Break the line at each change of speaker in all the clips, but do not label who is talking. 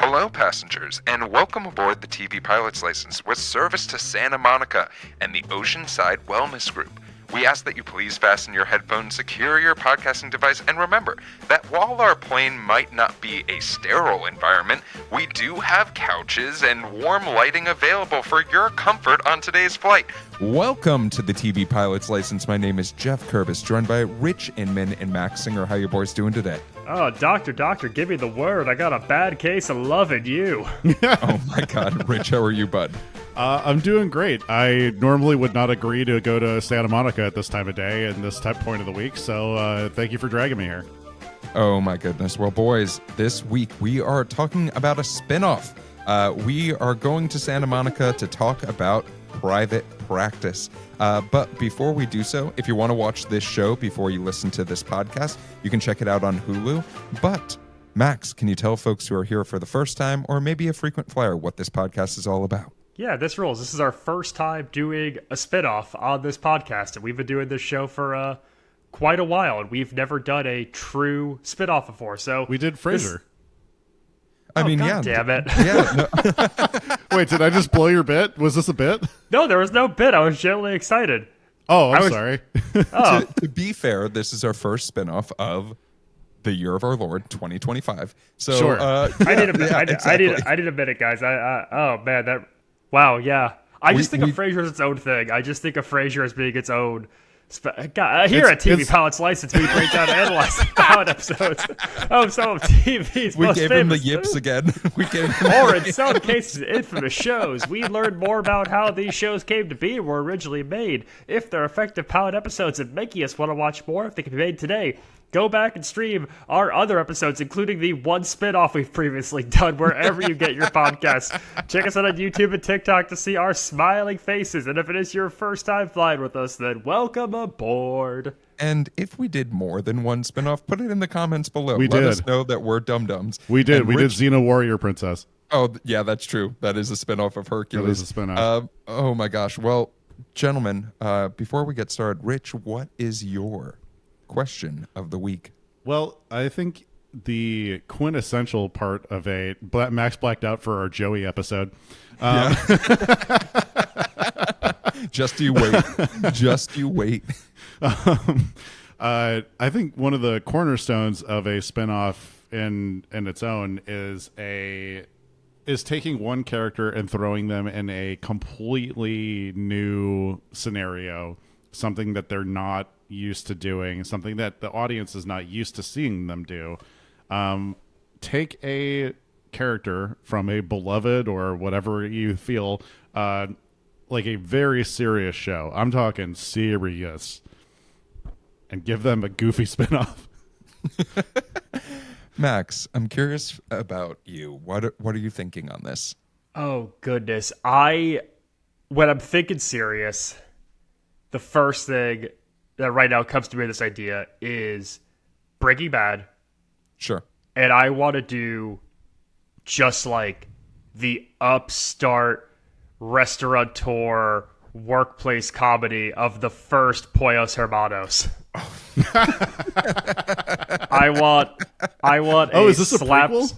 Hello, passengers, and welcome aboard the TV Pilot's License with service to Santa Monica and the Oceanside Wellness Group. We ask that you please fasten your headphones, secure your podcasting device, and remember that while our plane might not be a sterile environment, we do have couches and warm lighting available for your comfort on today's flight. Welcome to the TV Pilot's License. My name is Geoff Kerbis, joined by Rich Inman and Max Singer. How you boys doing today?
Oh, doctor, give me the word. I got a bad case of loving you.
Oh my God, Rich, how are you, bud?
I'm doing great. I normally would not agree to go to Santa Monica at this time of day and this point of the week, so thank you for dragging me here.
Oh my goodness. Well, boys, this week we are talking about a spinoff. We are going to Santa Monica to talk about private practice. But before we do so, if you want to watch this show before you listen to this podcast, you can check it out on Hulu. But Max, can you tell folks who are here for the first time or maybe a frequent flyer what this podcast is all about?
Yeah, this rules. This is our first time doing a spinoff on this podcast, and we've been doing this show for quite a while, and we've never done a true spinoff before. So
we did Frasier.
God damn it.
Yeah. No.
Wait, did I just blow your bit? Was this a bit?
No, there was no bit. I was genuinely excited.
Oh, I'm sorry.
To be fair, this is our first spinoff of the year of our Lord, 2025. So
sure.
I need a minute, guys. Wow, yeah. I just think of Frasier as its own thing. I just think of Frasier as being its own. Here at TV Pilot's License, we break down and analyze the pilot episodes of some of TV's
we
most
gave
famous.
him the yips again.
Or in some cases, infamous shows. We learn more about how these shows came to be and were originally made, if they're effective pilot episodes and making us want to watch more if they can be made today. Go back and stream our other episodes, including the one spinoff we've previously done, wherever you get your podcasts. Check us out on YouTube and TikTok to see our smiling faces. And if it is your first time flying with us, then welcome aboard.
And if we did more than one spinoff, put it in the comments below.
Let
us know that we're dum-dums.
We did. We did Xena Warrior Princess.
Oh, yeah, that's true. That is a spinoff of Hercules.
That is a spinoff.
Oh, my gosh. Well, gentlemen, before we get started, Rich, what is your question of the week?
Well, I think the quintessential part of a Max blacked out for our Joey episode.
Just you wait. Just you wait.
I think one of the cornerstones of a spinoff in its own is taking one character and throwing them in a completely new scenario, something that they're not used to doing, something that the audience is not used to seeing them do. Take a character from a beloved or whatever you feel like a very serious show. I'm talking serious. And give them a goofy spinoff.
Max, I'm curious about you. What are you thinking on this?
Oh, goodness. When I'm thinking serious, the first thing that right now comes to me, this idea, is Breaking Bad.
Sure.
And I want to do just like the upstart restaurateur workplace comedy of the first Pollos Hermanos. I want
is this a prequel?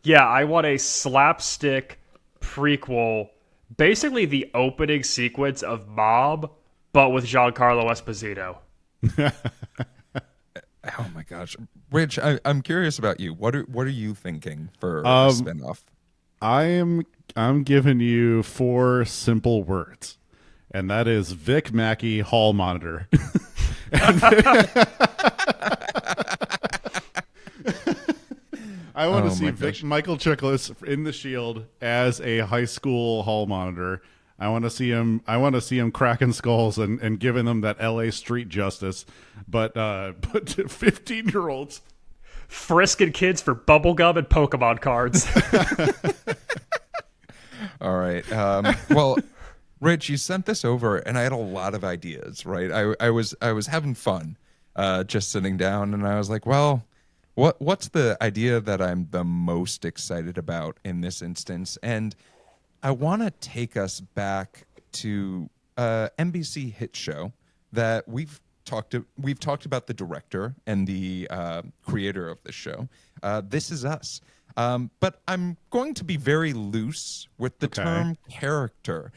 Yeah, I want a slapstick prequel, basically the opening sequence of Mob, but with Giancarlo Esposito.
Oh my gosh, Rich, I'm curious about you. What are you thinking for a spinoff?
I'm giving you 4 simple words, and that is Vic Mackey Hall Monitor. I want to see Michael Chiklis in The Shield as a high school hall monitor. I want to see him cracking skulls and giving them that LA street justice, but to 15-year-olds.
Frisking kids for bubblegum and Pokemon cards.
All right. Well, Rich, you sent this over, and I had a lot of ideas, right? I was having fun just sitting down, and I was like, well, what's the idea that I'm the most excited about in this instance? And I want to take us back to NBC hit show that we've talked about the director and the creator of the show. This Is Us.
But I'm going to be very loose with the term character.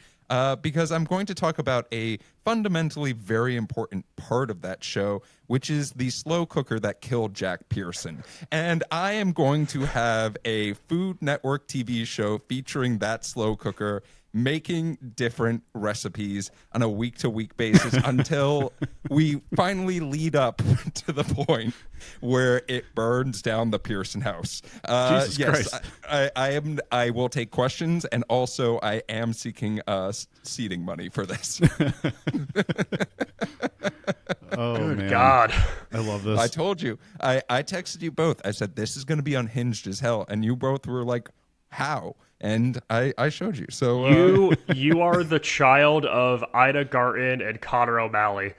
Because I'm going to talk about a fundamentally very important part of that show, which is the slow cooker that killed Jack Pearson. And I am going to have a Food Network TV show featuring that slow cooker making different recipes on a week-to-week basis until we finally lead up to the point where it burns down the Pearson house.
Jesus Christ.
I will take questions, and also I am seeking seating money for this.
Oh,
Good
man.
God.
I love this.
I told you. I texted you both. I said, this is going to be unhinged as hell. And you both were like, how? And I showed you. So
You are the child of Ida Garten and Connor O'Malley.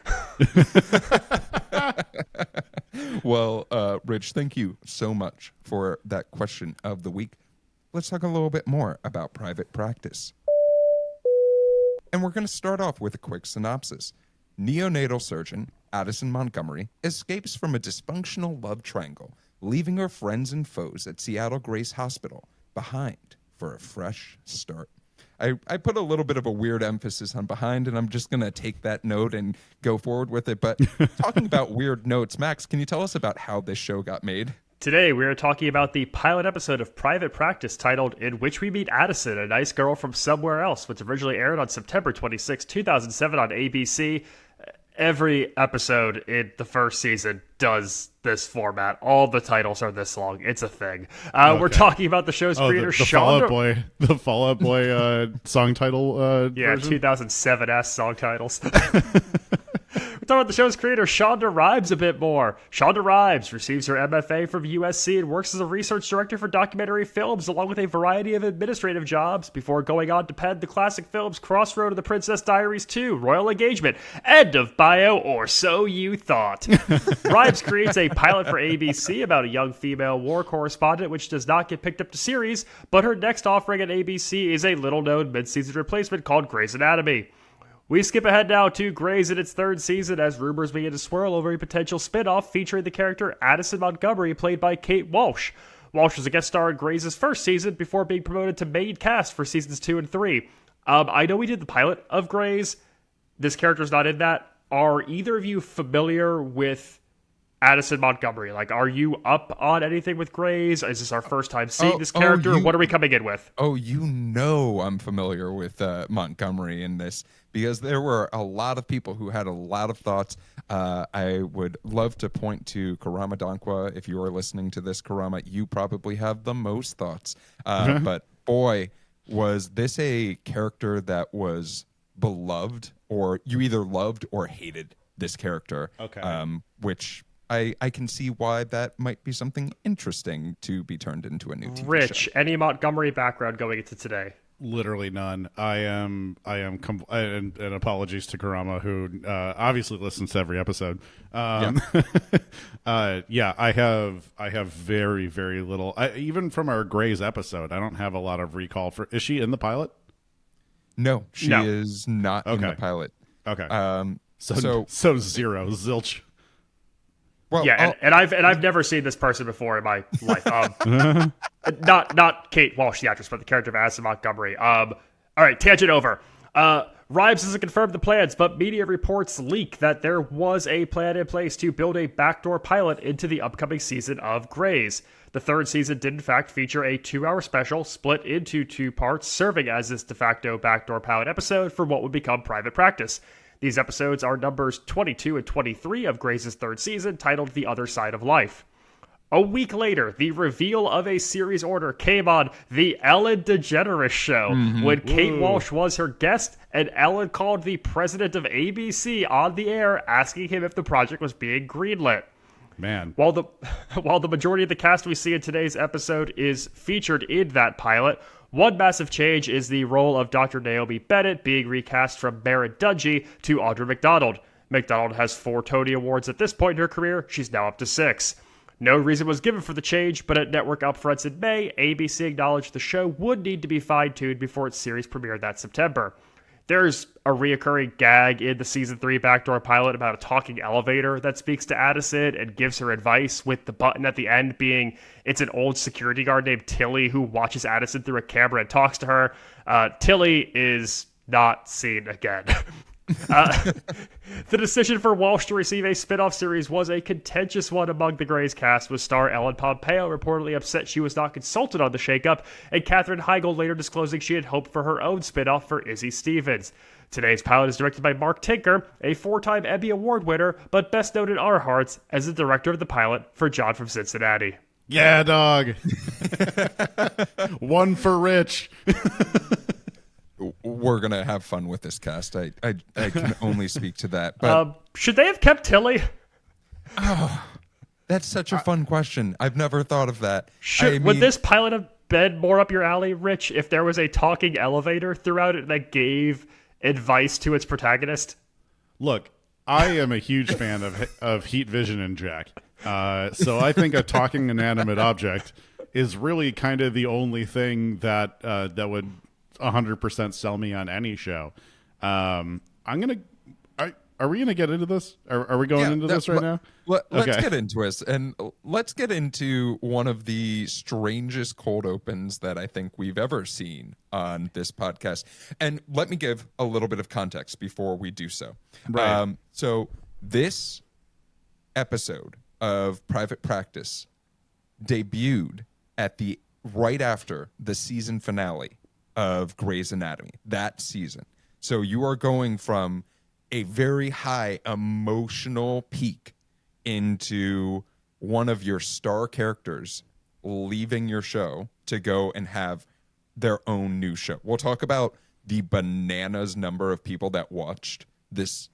Well, Rich, thank you so much for that question of the week. Let's talk a little bit more about private practice. And we're going to start off with a quick synopsis. Neonatal surgeon Addison Montgomery escapes from a dysfunctional love triangle, leaving her friends and foes at Seattle Grace Hospital behind for a fresh start. I put a little bit of a weird emphasis on behind, and I'm just going to take that note and go forward with it. But talking about weird notes, Max, can you tell us about how this show got made?
Today, we are talking about the pilot episode of Private Practice titled In Which We Meet Addison, a Nice Girl from Somewhere Else, which originally aired on September 26, 2007 on ABC. Every episode in the first season does this format. All the titles are this long. It's a thing. We're talking about the show's creator,
the
Shonda.
Fall Out Boy song title version?
2007-esque song titles. We're talking about the show's creator, Shonda Rhimes, a bit more. Shonda Rhimes receives her MFA from USC and works as a research director for documentary films, along with a variety of administrative jobs, before going on to pen the classic films Crossroad of the Princess Diaries 2, Royal Engagement, End of Bio, or So You Thought. Rhimes creates a pilot for ABC about a young female war correspondent, which does not get picked up to series, but her next offering at ABC is a little-known mid-season replacement called Grey's Anatomy. We skip ahead now to Grey's in its third season as rumors begin to swirl over a potential spin-off featuring the character Addison Montgomery, played by Kate Walsh. Walsh was a guest star in Grey's first season before being promoted to main cast for seasons 2 and 3. I know we did the pilot of Grey's. This character's not in that. Are either of you familiar with Addison Montgomery? Like, are you up on anything with Grey's? Is this our first time seeing this character? What are we coming in with?
Oh, you know I'm familiar with Montgomery in this, because there were a lot of people who had a lot of thoughts. I would love to point to Karama Dankwa. If you are listening to this, Karama, you probably have the most thoughts. But boy, was this a character that was beloved, or you either loved or hated this character. Which I can see why that might be something interesting to be turned into a new TV
Rich,
show.
any Montgomery background going into today?
Literally none. And apologies to Karama, who obviously listens to every episode. I have very, very little. Even from our Grey's episode, I don't have a lot of recall for. Is she in the pilot?
No, she is not in the pilot.
Okay.
So
zero, zilch.
Well,
yeah, and I've never seen this person before in my life. Not Kate Walsh, the actress, but the character of Addison Montgomery. All right, tangent over. Rhimes doesn't confirm the plans, but media reports leak that there was a plan in place to build a backdoor pilot into the upcoming season of Grey's. The third season did in fact feature a 2-hour special split into 2 parts, serving as this de facto backdoor pilot episode for what would become Private Practice. These episodes are numbers 22 and 23 of Grey's third season, titled The Other Side of Life. A week later, the reveal of a series order came on The Ellen DeGeneres Show, when Kate Walsh was her guest, and Ellen called the president of ABC on the air, asking him if the project was being greenlit.
Man.
While the majority of the cast we see in today's episode is featured in that pilot, one massive change is the role of Dr. Naomi Bennett being recast from Maren Dungy to Audra McDonald. McDonald has 4 Tony Awards at this point in her career. She's now up to 6. No reason was given for the change, but at network upfronts in May, ABC acknowledged the show would need to be fine-tuned before its series premiered that September. There's a reoccurring gag in the season 3 backdoor pilot about a talking elevator that speaks to Addison and gives her advice, with the button at the end being it's an old security guard named Tilly who watches Addison through a camera and talks to her. Tilly is not seen again. The decision for Walsh to receive a spin-off series was a contentious one among the Grey's cast, with star Ellen Pompeo reportedly upset she was not consulted on the shakeup, and Katherine Heigl later disclosing she had hoped for her own spin-off for Izzy Stevens. Today's pilot is directed by Mark Tinker, a 4-time Emmy Award winner, but best known in our hearts as the director of the pilot for John from Cincinnati.
Yeah, dog. One for Rich.
We're gonna have fun with this cast. I can only speak to that. But
should they have kept Tilly?
That's such a fun question. I've never thought of that.
Would this pilot have been more up your alley, Rich, if there was a talking elevator throughout it that gave advice to its protagonist?
Look, I am a huge fan of Heat Vision and Jack. So I think a talking inanimate object is really kind of the only thing that that would 100% sell me on any show. Are we gonna get into this? Are we going into this right now?
Let's get into it, and let's get into one of the strangest cold opens that I think we've ever seen on this podcast. And let me give a little bit of context before we do so.
Right.
So this episode of Private Practice debuted right after the season finale of Grey's Anatomy that season. So you are going from a very high emotional peak into one of your star characters leaving your show to go and have their own new show. We'll talk about the bananas number of people that watched this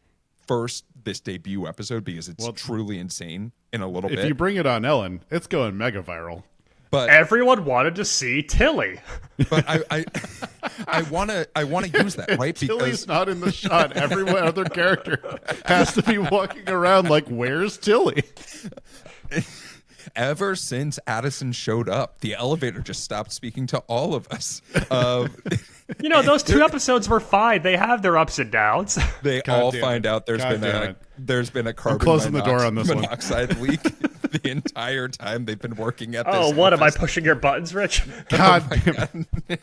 debut episode, because it's truly insane in a little bit.
If you bring it on Ellen, it's going mega viral.
But
everyone wanted to see Tilly.
But I want to use that, right?
Tilly's not in the shot. Every other character has to be walking around like, where's Tilly?
Ever since Addison showed up, the elevator just stopped speaking to all of us.
Those 2 episodes were fine. They have their ups and downs.
They all find out there's been a carbon
closing the door on this
monoxide leak the entire time they've been working at this.
Oh, what am I pushing your buttons, Rich?
God damn
it.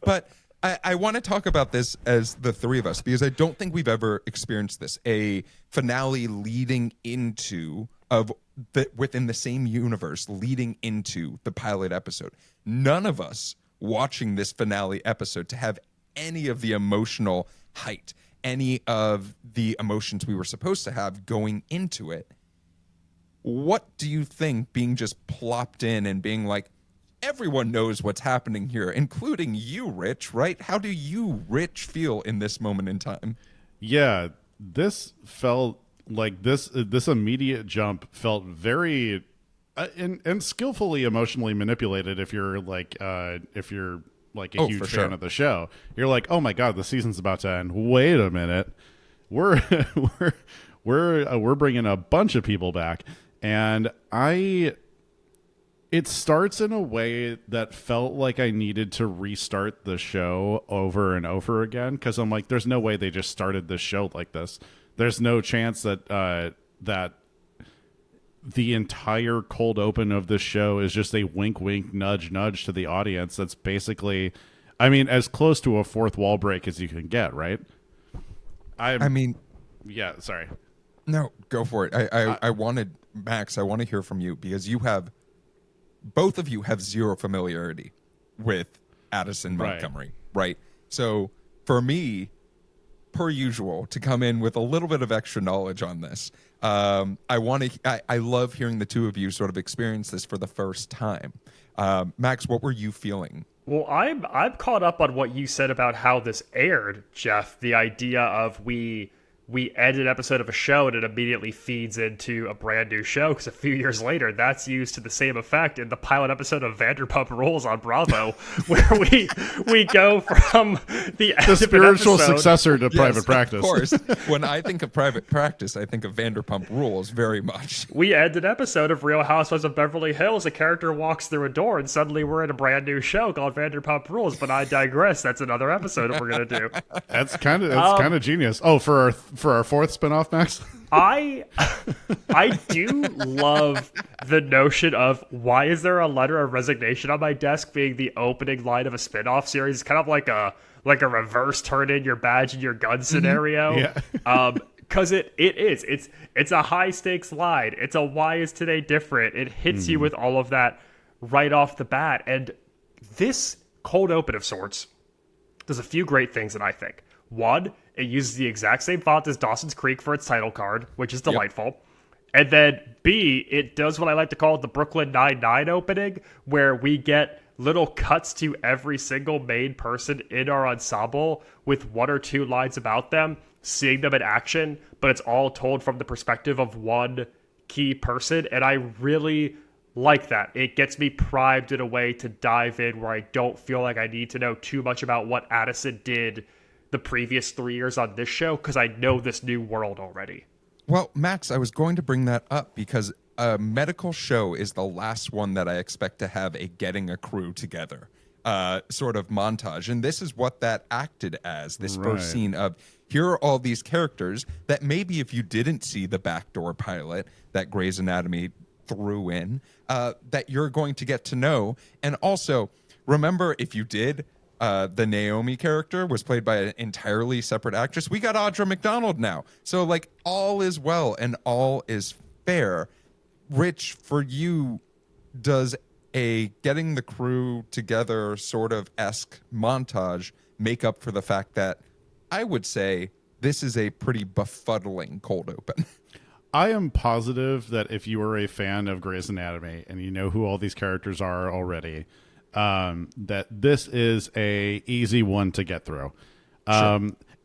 But I want to talk about this as the three of us, because I don't think we've ever experienced this. A finale leading into within the same universe leading into the pilot episode. None of us watching this finale episode to have any of the emotional height, any of the emotions we were supposed to have going into it. What do you think, being just plopped in and being like, everyone knows what's happening here, including you, Rich, right? How do you, Rich, feel in this moment in time?
Yeah, this felt like this immediate jump felt very and skillfully emotionally manipulated. If you're like a huge fan of the show, you're like, oh my god, the season's about to end. Wait a minute, we're bringing a bunch of people back, and it starts in a way that felt like I needed to restart the show over and over again, because I'm like, there's no way they just started this show like this. There's no chance that that the entire cold open of this show is just a wink, wink, nudge, nudge to the audience. That's basically, I mean, as close to a fourth wall break as you can get, right? Yeah, sorry.
No, go for it. I wanted, Max, I want to hear from you, because both of you have zero familiarity with Addison Montgomery, right? So for me, per usual, to come in with a little bit of extra knowledge on this, I love hearing the two of you sort of experience this for the first time. Max, what were you feeling?
Well, I'm caught up on what you said about how this aired, Geoff. The idea of we we end an episode of a show and it immediately feeds into a brand new show because a few years later that's used to the same effect in the pilot episode of Vanderpump Rules on Bravo, where we go from the
spiritual successor to Private Practice.
Of course. When I think of Private Practice, I think of Vanderpump Rules very much.
We end an episode of Real Housewives of Beverly Hills. A character walks through a door and suddenly we're in a brand new show called Vanderpump Rules. But I digress. That's another episode that we're gonna do.
That's kind of genius. Oh, for our fourth spinoff, Max.
I do love the notion of why is there a letter of resignation on my desk being the opening line of a spinoff series. It's kind of like a reverse turn in your badge and your gun scenario.
Yeah.
Because it's a high stakes line. It's a why is today different. It hits you with all of that right off the bat. And this cold open of sorts does a few great things that I think. One, it uses the exact same font as Dawson's Creek for its title card, which is delightful. Yep. And then B, it does what I like to call the Brooklyn Nine-Nine opening, where we get little cuts to every single main person in our ensemble with one or two lines about them, seeing them in action, but it's all told from the perspective of one key person, and I really like that. It gets me primed in a way to dive in where I don't feel like I need to know too much about what Addison did the previous 3 years on this show, because I know this new world already.
Well, Max, I was going to bring that up because a medical show is the last one that I expect to have a getting a crew together sort of montage. And this is what that acted as, this first scene of, here are all these characters that maybe if you didn't see the backdoor pilot that Grey's Anatomy threw in, that you're going to get to know. And also, remember, if you did, the Naomi character was played by an entirely separate actress. We got Audra McDonald now. So, like, all is well and all is fair. Rich, for you, does a getting the crew together sort of esque montage make up for the fact that I would say this is a pretty befuddling cold open?
I am positive that if you are a fan of Grey's Anatomy and you know who all these characters are already, that this is a easy one to get through.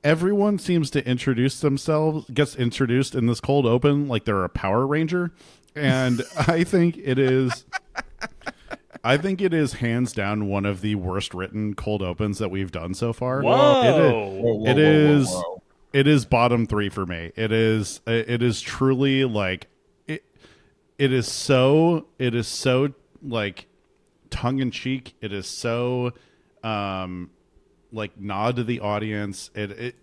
Everyone seems to gets introduced in this cold open like they're a Power Ranger, and I think it is hands down one of the worst written cold opens that we've done so far.
Whoa.
It is bottom 3 for me. It is truly like it is so like tongue in cheek. It is so like nod to the audience. It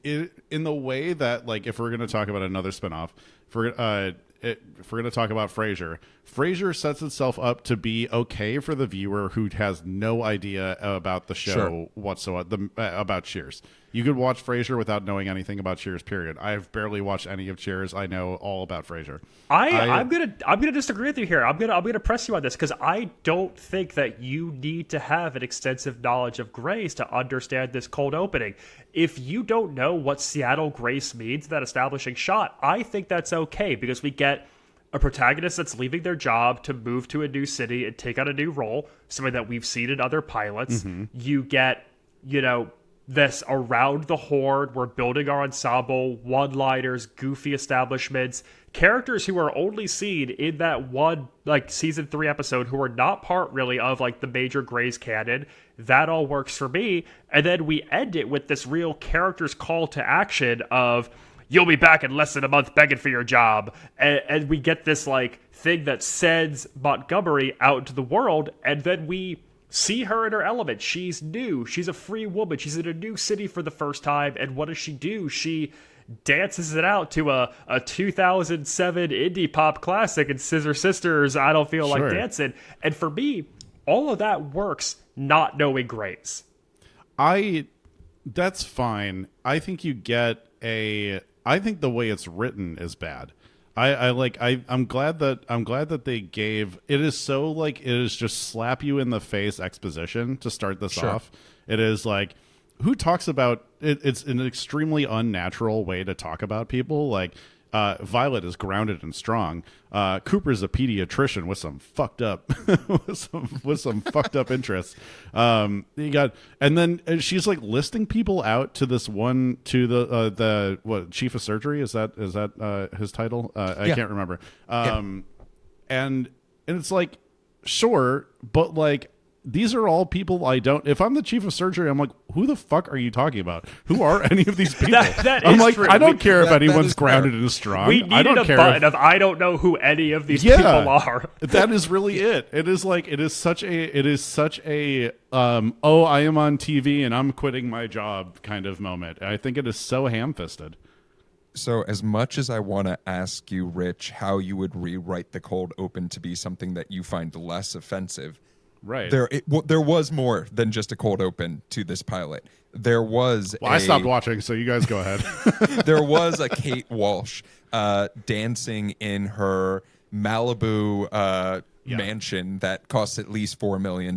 in the way that, like, if we're going to talk about another spinoff, if we're going to talk about Frasier sets itself up to be okay for the viewer who has no idea about the show whatsoever, about Cheers. You could watch Frasier without knowing anything about Cheers, period. I've barely watched any of Cheers. I know all about Frasier.
I'm gonna disagree with you here. I'm gonna press you on this because I don't think that you need to have an extensive knowledge of Grace to understand this cold opening. If you don't know what Seattle Grace means, that establishing shot, I think that's okay because we get a protagonist that's leaving their job to move to a new city and take on a new role, something that we've seen in other pilots. Mm-hmm. You get, this around the horde, we're building our ensemble, one-liners, goofy establishments, characters who are only seen in that one, like, season 3 episode who are not part really of, like, the major Grey's canon. That all works for me. And then we end it with this real character's call to action of, you'll be back in less than a month begging for your job. And we get this, like, thing that sends Montgomery out into the world, and then we see her in her element. She's new. She's a free woman. She's in a new city for the first time. And what does she do? She dances it out to a 2007 indie pop classic and Scissor Sisters, I Don't Feel Like Dancing. And for me, all of that works not knowing Grace.
That's fine. I think I think the way it's written is bad. I'm glad that they gave it is so like it is just slap you in the face exposition to start this off. It is like, who talks about it? It's an extremely unnatural way to talk about people. Like, Violet is grounded and strong. Cooper's a pediatrician with some fucked up with some fucked up interests. You got, and then she's like listing people out to this one, to the what, chief of surgery, is that his title? I can't remember. And it's like, sure, but like, these are all people I don't. If I'm the chief of surgery, I'm like, who the fuck are you talking about? Who are any of these people?
that
I'm
is
like,
true.
I don't care if
that
anyone's
is
grounded
fair.
and strong.
We
I
needed
don't
a
care
button of I don't know who any of these people are.
That is really it. It is like, it is such a oh, I am on TV and I'm quitting my job kind of moment. I think it is so ham-fisted.
So as much as I want to ask you, Rich, how you would rewrite the cold open to be something that you find less offensive,
right?
There was more than just a cold open to this pilot. There was
I stopped watching, so you guys go ahead.
There was a Kate Walsh dancing in her Malibu mansion that costs at least $4 million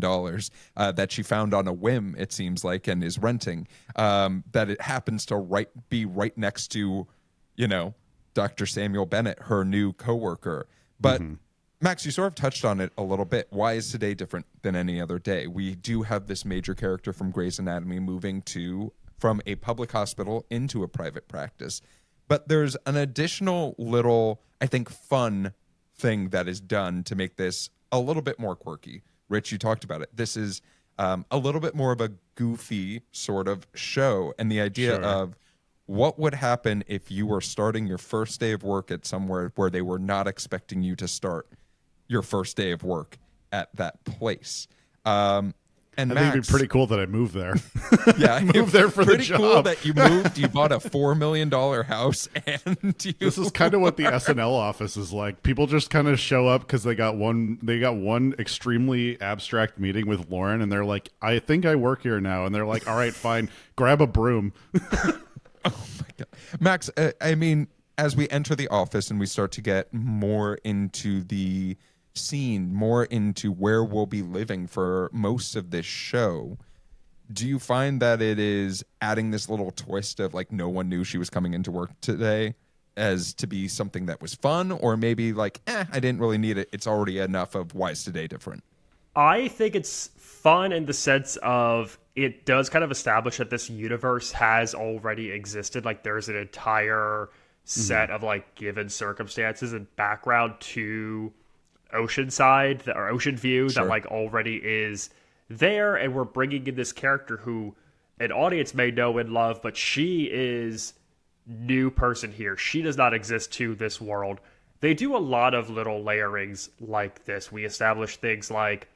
that she found on a whim, it seems like, and is renting. That it happens to be right next to, Dr. Samuel Bennett, her new coworker. But Max, you sort of touched on it a little bit. Why is today different than any other day? We do have this major character from Grey's Anatomy moving from a public hospital into a private practice. But there's an additional little, I think, fun thing that is done to make this a little bit more quirky. Rich, you talked about it. This is a little bit more of a goofy sort of show. And the idea of what would happen if you were starting your first day of work at somewhere where they were not expecting you to start your first day of work at that place. And
I
Max,
think it'd be pretty cool that I moved there.
Yeah,
moved there for the job.
Pretty cool that you moved. You bought a $4 million house, and
this is kind of what the SNL office is like. People just kind of show up because they got one extremely abstract meeting with Lauren, and they're like, "I think I work here now," and they're like, "All right, fine, grab a broom."
Oh my God, Max. I mean, as we enter the office and we start to get more into the scene, more into where we'll be living for most of this show, do you find that it is adding this little twist of like no one knew she was coming into work today as to be something that was fun, or maybe like, I didn't really need it, it's already enough of why is today different?
I think it's fun in the sense of it does kind of establish that this universe has already existed. Like there's an entire set of like given circumstances and background to Oceanside or Ocean View that like already is there, and we're bringing in this character who an audience may know and love, but she is new person here. She does not exist to this world. They do a lot of little layerings like this. We establish things like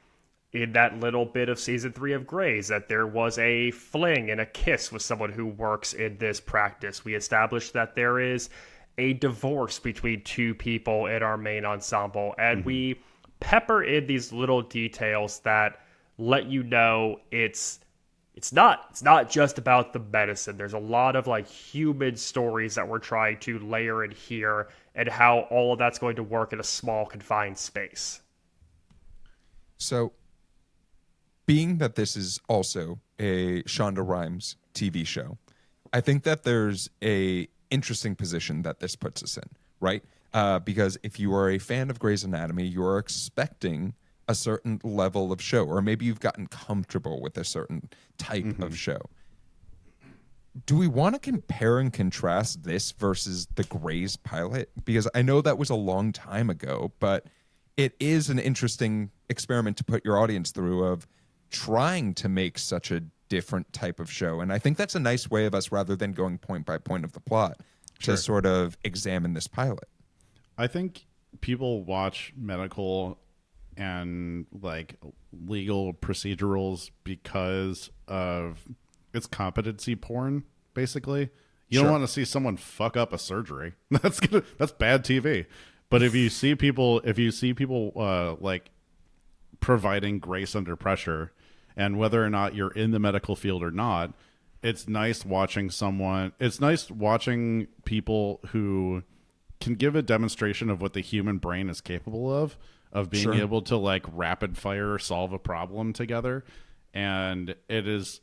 in that little bit of season 3 of Grey's that there was a fling and a kiss with someone who works in this practice. We established that there is a divorce between two people in our main ensemble, and we pepper in these little details that let you know it's not just about the medicine. There's a lot of like human stories that we're trying to layer in here, and how all of that's going to work in a small confined space.
So, being that this is also a Shonda Rhimes TV show, I think that there's a interesting position that this puts us in, right? Because if you are a fan of Grey's Anatomy, you're expecting a certain level of show, or maybe you've gotten comfortable with a certain type of show. Do we want to compare and contrast this versus the Grey's pilot? Because I know that was a long time ago, but it is an interesting experiment to put your audience through of trying to make such a different type of show. And I think that's a nice way of us, rather than going point by point of the plot, to sort of examine this pilot.
I think people watch medical and like legal procedurals because of it's competency porn, basically. You don't want to see someone fuck up a surgery. That's bad TV. But if you see people like providing grace under pressure, and whether or not you're in the medical field or not, it's nice watching people who can give a demonstration of what the human brain is capable of being able to like rapid fire solve a problem together. And it's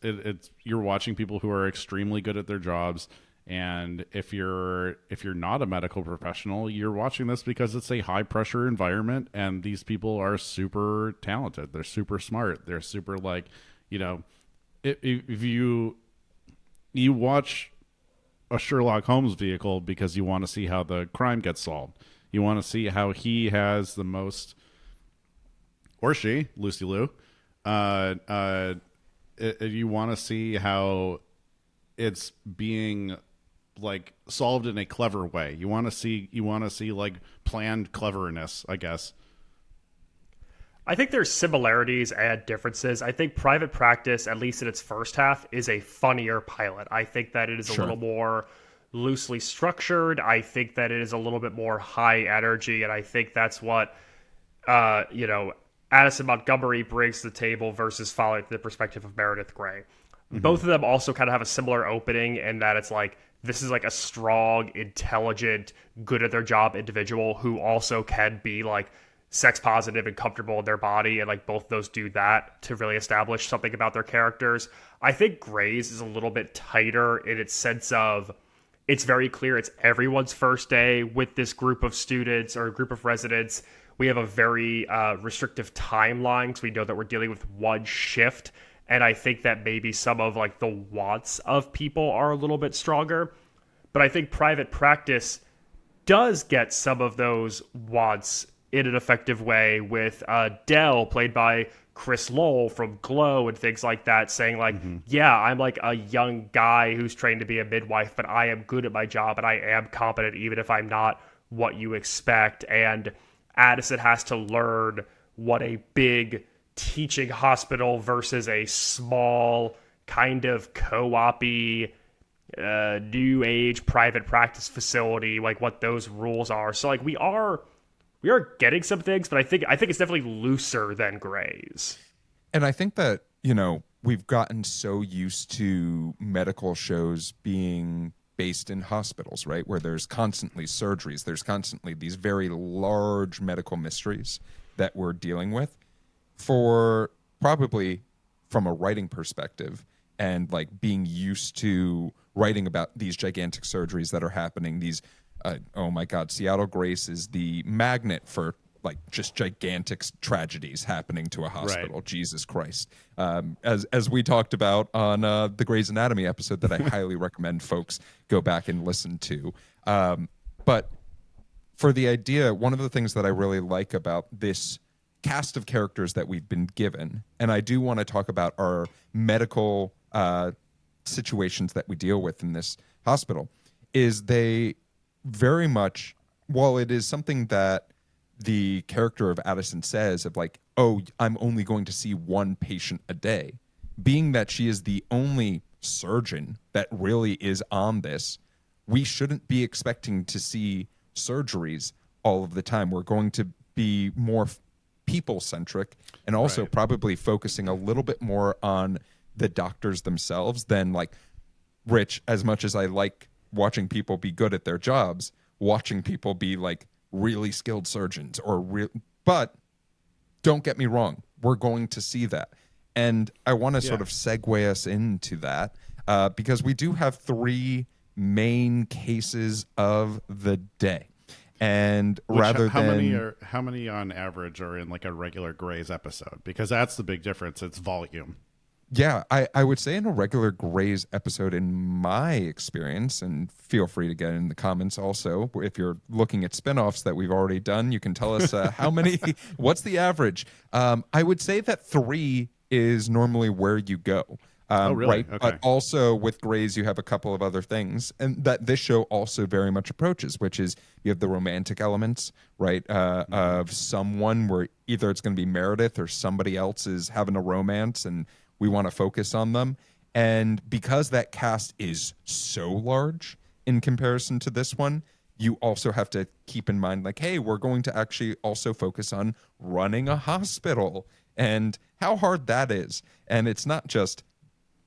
you're watching people who are extremely good at their jobs And if you're not a medical professional, you're watching this because it's a high pressure environment, and these people are super talented. They're super smart. They're super if you watch a Sherlock Holmes vehicle because you want to see how the crime gets solved. You want to see how he has the most, or she, Lucy Liu. You want to see how it's being solved in a clever way. You want to see planned cleverness, I guess.
I think there's similarities and differences. I think Private Practice, at least in its first half, is a funnier pilot. I think that it is a little more loosely structured. I think that it is a little bit more high energy, and I think that's what Addison Montgomery brings to the table versus following the perspective of Meredith Grey. Mm-hmm. Both of them also kind of have a similar opening in that it's this is a strong, intelligent, good at their job individual who also can be sex positive and comfortable in their body, and both of those do that to really establish something about their characters. I think Grey's is a little bit tighter in its sense of it's very clear it's everyone's first day with this group of students or a group of residents. We have a very restrictive timeline, so we know that we're dealing with one shift. And I think that maybe some of the wants of people are a little bit stronger. But I think Private Practice does get some of those wants in an effective way with Dell, played by Chris Lowell from Glow and things like that, saying yeah, I'm a young guy who's trained to be a midwife, but I am good at my job and I am competent even if I'm not what you expect. And Addison has to learn what a big teaching hospital versus a small kind of co-op-y new age private practice facility, what those rules are. So we are getting some things, but I think it's definitely looser than Grey's.
And I think that, we've gotten so used to medical shows being based in hospitals, right? Where there's constantly surgeries, there's constantly these very large medical mysteries that we're dealing with. For probably from a writing perspective and being used to writing about these gigantic surgeries that are happening, these oh my God, Seattle Grace is the magnet for just gigantic tragedies happening to a hospital. Right. Jesus Christ. As we talked about on the Grey's Anatomy episode that I highly recommend folks go back and listen to. But for the idea, one of the things that I really like about this cast of characters that we've been given, and I do want to talk about our medical situations that we deal with in this hospital, is they very much, while it is something that the character of Addison says of oh, I'm only going to see one patient a day, being that she is the only surgeon that really is on this, we shouldn't be expecting to see surgeries all of the time. We're going to be more people-centric and also probably focusing a little bit more on the doctors themselves than Rich, as much as I like watching people be good at their jobs, watching people be really skilled surgeons but don't get me wrong, we're going to see that. And I want to sort of segue us into that because we do have three main cases of the day. And
how many on average are in a regular Grey's episode? Because that's the big difference. It's volume.
Yeah, I would say in a regular Grey's episode, in my experience, and feel free to get in the comments also, if you're looking at spinoffs that we've already done, you can tell us how many, what's the average? I would say that 3 is normally where you go.
Oh, really?
Right.
Okay.
But also with Grey's, you have a couple of other things, and that this show also very much approaches, which is you have the romantic elements, right? Of someone where either it's going to be Meredith or somebody else is having a romance, and we want to focus on them. And because that cast is so large in comparison to this one, you also have to keep in mind, hey, we're going to actually also focus on running a hospital and how hard that is. And it's not just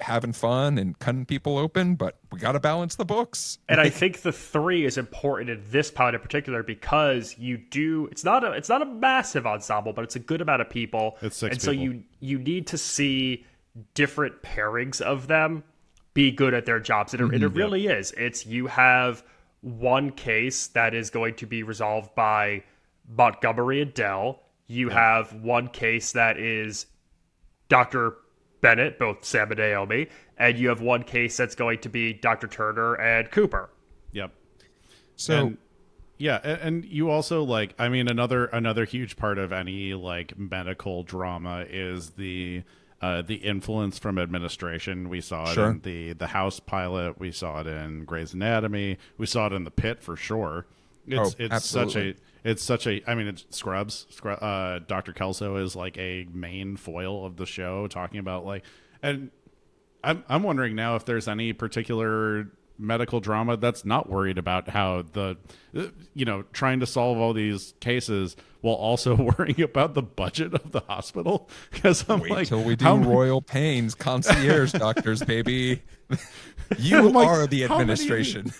having fun and cutting people open, but we got to balance the books.
And I think the 3 is important in this pilot in particular because it's not a massive ensemble, but it's a good amount of people.
It's 6
and
people.
So you need to see different pairings of them be good at their jobs. And it really is. It's you have one case that is going to be resolved by Montgomery and Dell. You have one case that is Dr. Bennett, both Sam and Naomi, and you have one case that's going to be Dr. Turner and Cooper.
Yep.
So
and you also like, I mean, another huge part of any like medical drama is the influence from administration. We saw it in the House pilot. We saw it in Grey's Anatomy. We saw it in The Pit for sure. It's such a. I mean, it's Scrubs. Dr. Kelso is like a main foil of the show, talking about like, and I'm wondering now if there's any particular medical drama that's not worried about how trying to solve all these cases while also worrying about the budget of the hospital. Because
wait till we do Royal Pains concierge doctors, baby. You are the administration.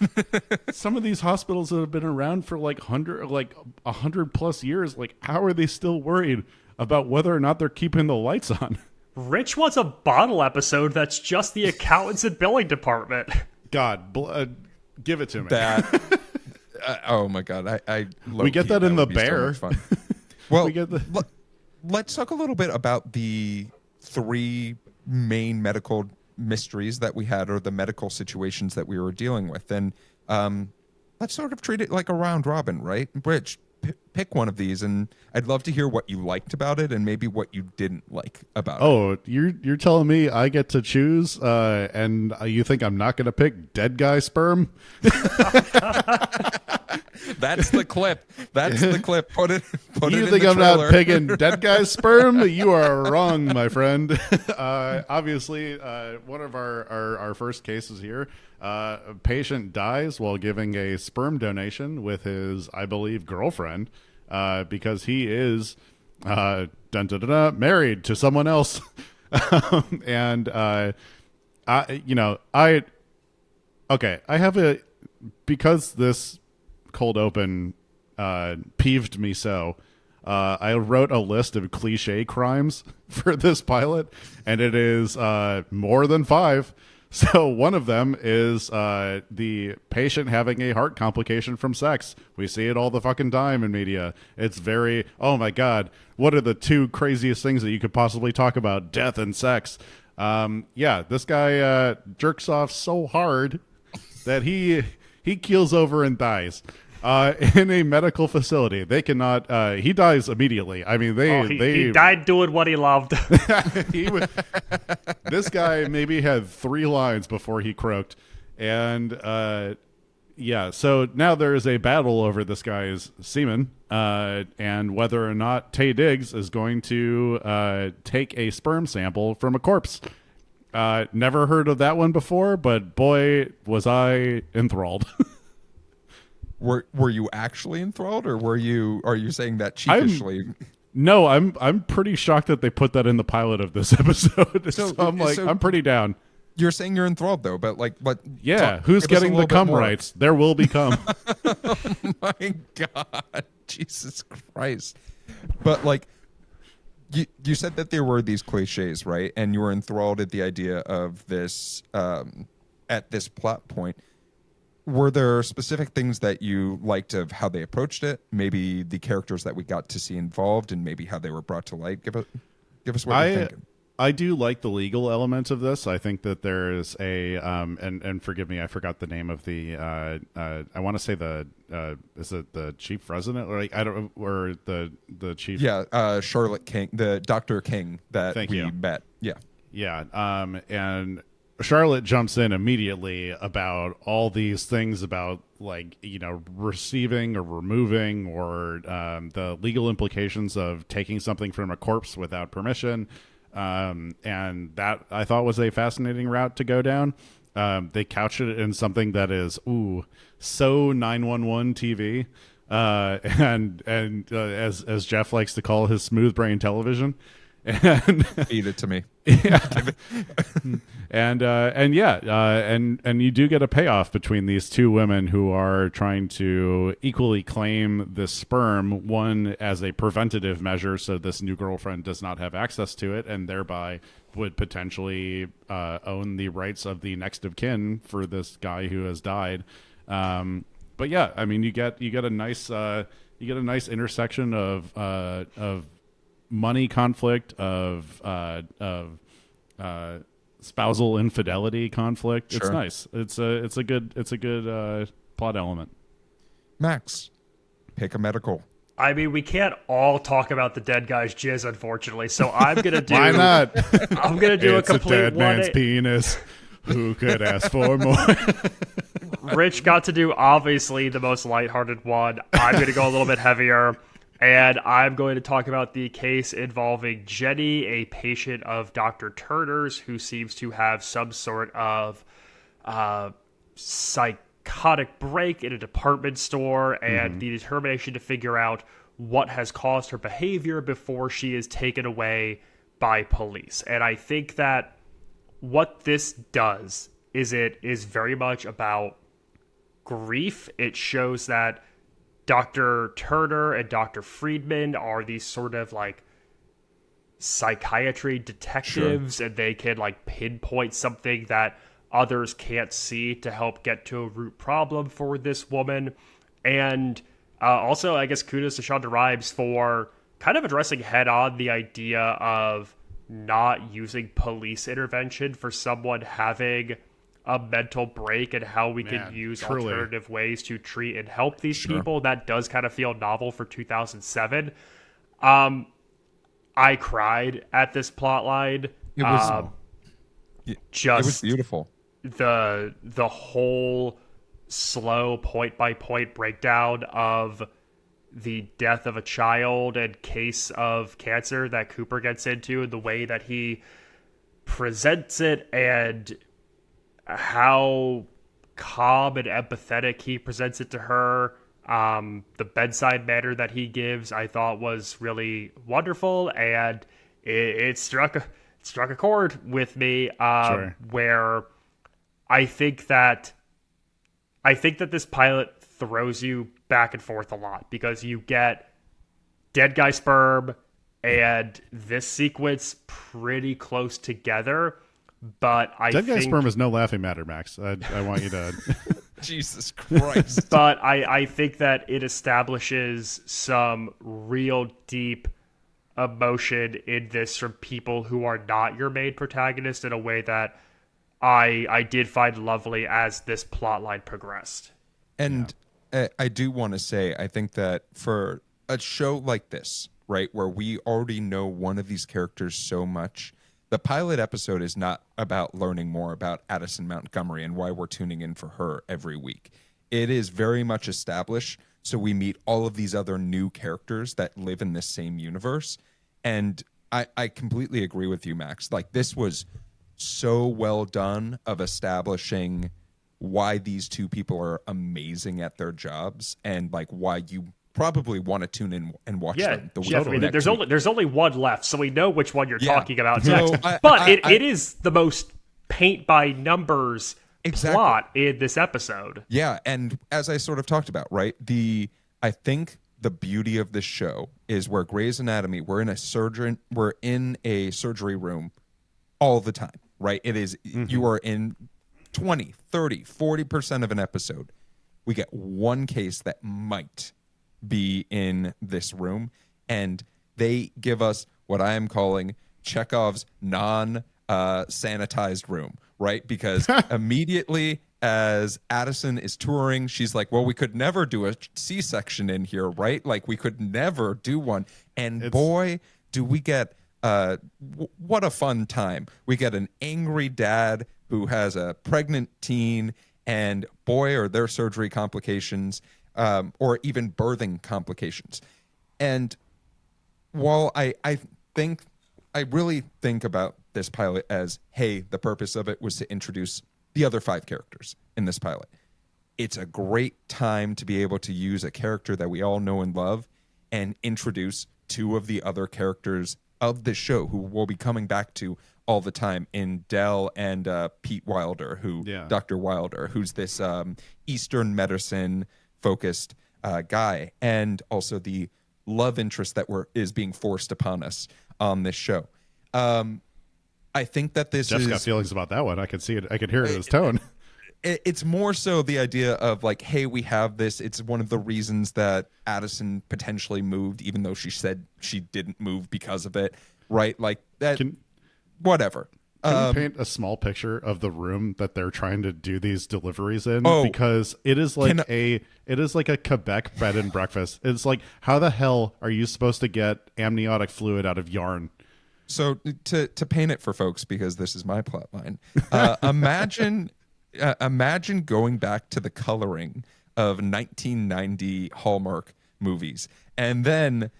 Some of these hospitals that have been around for like 100 plus years, like how are they still worried about whether or not they're keeping the lights on?
Rich wants a bottle episode that's just the accountants and billing department.
God, give it to me.
That. Oh my God,
we get that in The Bear.
So well, let's talk a little bit about the 3 main medical mysteries that we had, or the medical situations that we were dealing with, and let's sort of treat it like a round robin, right? Rich, pick one of these, and I'd love to hear what you liked about it and maybe what you didn't like about it.
Oh, you're telling me I get to choose, and you think I'm not going to pick dead guy sperm?
That's the clip. That's the clip. Put it.
You
in
think
the
I'm
trailer.
not picking dead guy sperm? You are wrong, my friend. Obviously, one of our first cases here. A patient dies while giving a sperm donation with his, I believe, girlfriend, because he is married to someone else. And I have because this cold open peeved me so. I wrote a list of cliche crimes for this pilot, and it is more than 5. So one of them is the patient having a heart complication from sex. We see it all the fucking time in media. It's very, oh my God, what are the 2 craziest things that you could possibly talk about? Death and sex. This guy jerks off so hard that he keels over and dies. In a medical facility. They cannot, he dies immediately. I mean, he
died doing what he loved.
This guy maybe had 3 lines before he croaked. And, so now there is a battle over this guy's semen, and whether or not Taye Diggs is going to, take a sperm sample from a corpse. Never heard of that one before, but boy, was I enthralled.
Were you actually enthralled, or are you saying that cheapishly?
No, I'm pretty shocked that they put that in the pilot of this episode. So I'm pretty down.
You're saying you're enthralled though, but
who's getting the cum rights? There will be cum.
Oh my God, Jesus Christ! But like, you said that there were these cliches, right? And you were enthralled at the idea of this at this plot point. Were there specific things that you liked of how they approached it? Maybe the characters that we got to see involved, and maybe how they were brought to light. Give us what you're thinking.
I do like the legal elements of this. I think that there is a and forgive me, I forgot the name of the I want to say the is it the chief resident, or like, I don't, or the chief?
Yeah, Charlotte King, the Dr. King that we met. Yeah,
and Charlotte jumps in immediately about all these things about, like, receiving or removing, or the legal implications of taking something from a corpse without permission. And that I thought was a fascinating route to go down. They couch it in something that is, so 911 TV. And as Geoff likes to call his smooth brain television. And
Feed it to me.
and you do get a payoff between these two women who are trying to equally claim this sperm, one as a preventative measure so this new girlfriend does not have access to it and thereby would potentially own the rights of the next of kin for this guy who has died. But yeah, I mean, you get a nice intersection of money conflict, of spousal infidelity conflict.
Sure.
It's nice. It's a good plot element.
Max, pick a medical.
I mean, we can't all talk about the dead guy's jizz, unfortunately. So I'm gonna do.
Why not?
I'm gonna do
It's
a complete
dead man's
180.
penis. Who could ask for more?
Rich got to do obviously the most lighthearted one. I'm going to go a little bit heavier, and I'm going to talk about the case involving Jenny, a patient of Dr. Turner's who seems to have some sort of psychotic break in a department store, and the determination to figure out what has caused her behavior before she is taken away by police. And I think that what this does is it is very much about grief. It shows that Dr. Turner and Dr. Friedman are these sort of like psychiatry detectives, and they can like pinpoint something that others can't see to help get to a root problem for this woman. And also, I guess kudos to Shonda Rhimes for kind of addressing head on the idea of not using police intervention for someone having a mental break and how we can use
truly
alternative ways to treat and help these people. That does kind of feel novel for 2007. I cried at this plot line.
It was it was beautiful.
The whole slow point by point breakdown of the death of a child and case of cancer that Cooper gets into, the way that he presents it and how calm and empathetic he presents it to her. The bedside manner that he gives, I thought was really wonderful, and it struck a chord with me. Where I think that this pilot throws you back and forth a lot, because you get dead guy sperm and this sequence pretty close together. But
Dead guy sperm is no laughing matter, Max. I want you to.
Jesus Christ.
But I think that it establishes some real deep emotion in this from people who are not your main protagonist in a way that I did find lovely as this plotline progressed.
And I do want to say, I think that for a show like this, right, where we already know one of these characters so much, the pilot episode is not about learning more about Addison Montgomery and why we're tuning in for her every week. It is very much established, so we meet all of these other new characters that live in this same universe. And I completely agree with you, Max. Like, this was so well done of establishing why these two people are amazing at their jobs, and like why you probably want to tune in and watch them.
Jeff, I mean, there's only one left, so we know which one you're talking about
No,
next. But it is the most paint by numbers plot in this episode.
Yeah, and as I sort of talked about, right? I think the beauty of this show is where Grey's Anatomy, we're in a surgery room all the time, right? It is you are in 20, 30, 40% of an episode. We get one case that might be in this room, and they give us what I am calling Chekhov's non-sanitized room, right? Because immediately as Addison is touring, she's like, well, we could never do a C-section in here, right? Like, we could never do one. And boy, do we get what a fun time. We get an angry dad who has a pregnant teen, and boy, are there surgery complications, or even birthing complications. And while I really think about this pilot as, hey, the purpose of it was to introduce the other 5 characters in this pilot. It's a great time to be able to use a character that we all know and love and introduce 2 of the other characters of this show who we'll be coming back to all the time in Dell and Pete Wilder, Dr. Wilder, who's this Eastern medicine focused guy, and also the love interest that is being forced upon us on this show. I think that
Jeff's got feelings about that one. I could see it. I could hear it in his tone.
It's more so the idea of like, hey, we have this. It's one of the reasons that Addison potentially moved, even though she said she didn't move because of it, right? Like that. Whatever.
Can you paint a small picture of the room that they're trying to do these deliveries in?
Oh,
because it is like a Quebec bed and breakfast. It's like, how the hell are you supposed to get amniotic fluid out of yarn?
So to paint it for folks, because this is my plot line, imagine going back to the coloring of 1990 Hallmark movies, and then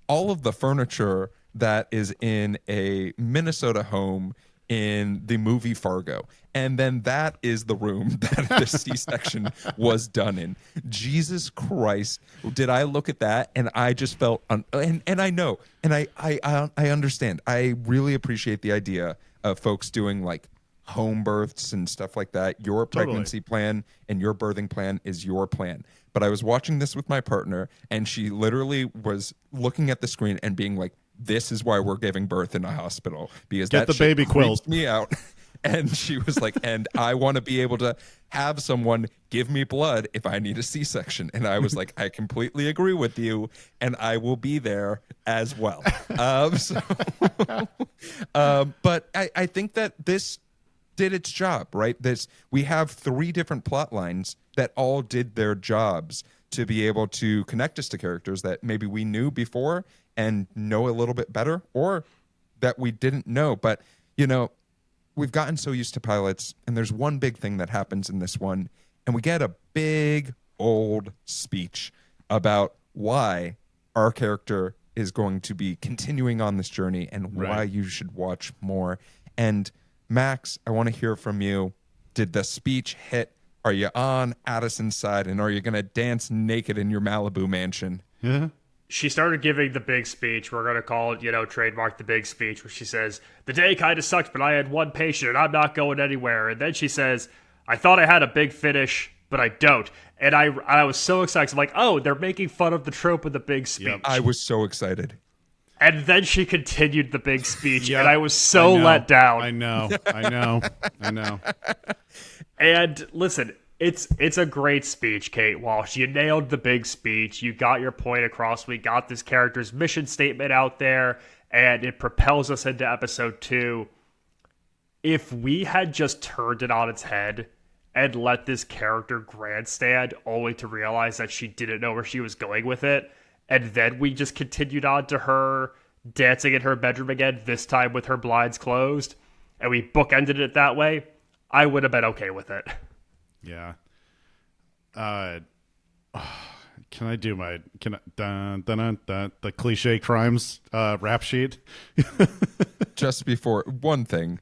all of the furniture that is in a Minnesota home in the movie Fargo. And then that is the room that the C-section was done in. Jesus Christ. Did I look at that and I just felt, and I know, and I understand. I really appreciate the idea of folks doing like home births and stuff like that. Your pregnancy plan and your birthing plan is your plan. But I was watching this with my partner, and she literally was looking at the screen and being like, this is why we're giving birth in a hospital, because
get
that
the baby quilt
me out. And she was like, and I want to be able to have someone give me blood if I need a C-section. And I was like, I completely agree with you, and I will be there as well. But I think that this did its job, right? We have 3 different plot lines that all did their jobs to be able to connect us to characters that maybe we knew before and know a little bit better, or that we didn't know. But, we've gotten so used to pilots, and there's one big thing that happens in this one, and we get a big old speech about why our character is going to be continuing on this journey and why you should watch more. And Max, I want to hear from you. Did the speech hit? Are you on Addison's side, and are you going to dance naked in your Malibu mansion?
Yeah.
She started giving the big speech. We're going to call it, trademark the big speech, where she says, the day kind of sucked, but I had one patient and I'm not going anywhere. And then she says, I thought I had a big finish, but I don't. And I was so excited. I'm like, oh, they're making fun of the trope of the big speech.
Yep.
I was so excited.
And then she continued the big speech, and I was so let down.
I know.
And listen, it's a great speech, Kate Walsh. You nailed the big speech. You got your point across. We got this character's mission statement out there, and it propels us into episode 2. If we had just turned it on its head and let this character grandstand only to realize that she didn't know where she was going with it, and then we just continued on to her dancing in her bedroom again, this time with her blinds closed, and we bookended it that way, I would have been okay with it.
Yeah. Can I do the cliche crimes rap sheet?
Just before, one thing,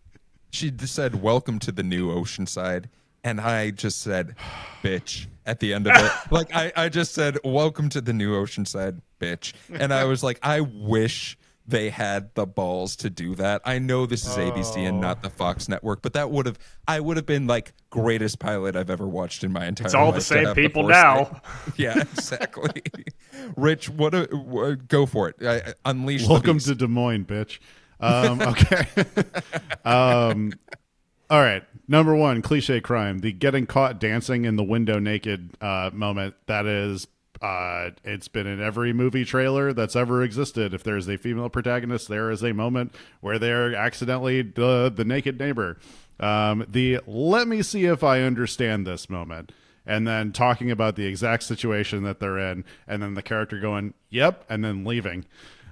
she said, welcome to the new Oceanside. And I just said, bitch, at the end of it. Like, I just said, welcome to the new Oceanside, bitch. And I was like, I wish they had the balls to do that. I know this is ABC and not the Fox network, but I would have been like, greatest pilot I've ever watched in my entire life.
It's all the same people now.
Yeah, exactly. Rich, go for it. Unleash
Welcome
the beast.
to Des Moines, bitch. Okay. All right. Number 1, cliche crime, the getting caught dancing in the window naked moment. That is, it's been in every movie trailer that's ever existed. If there's a female protagonist, there is a moment where they're accidentally the naked neighbor. The let me see if I understand this moment. And then talking about the exact situation that they're in, and then the character going, yep, and then leaving.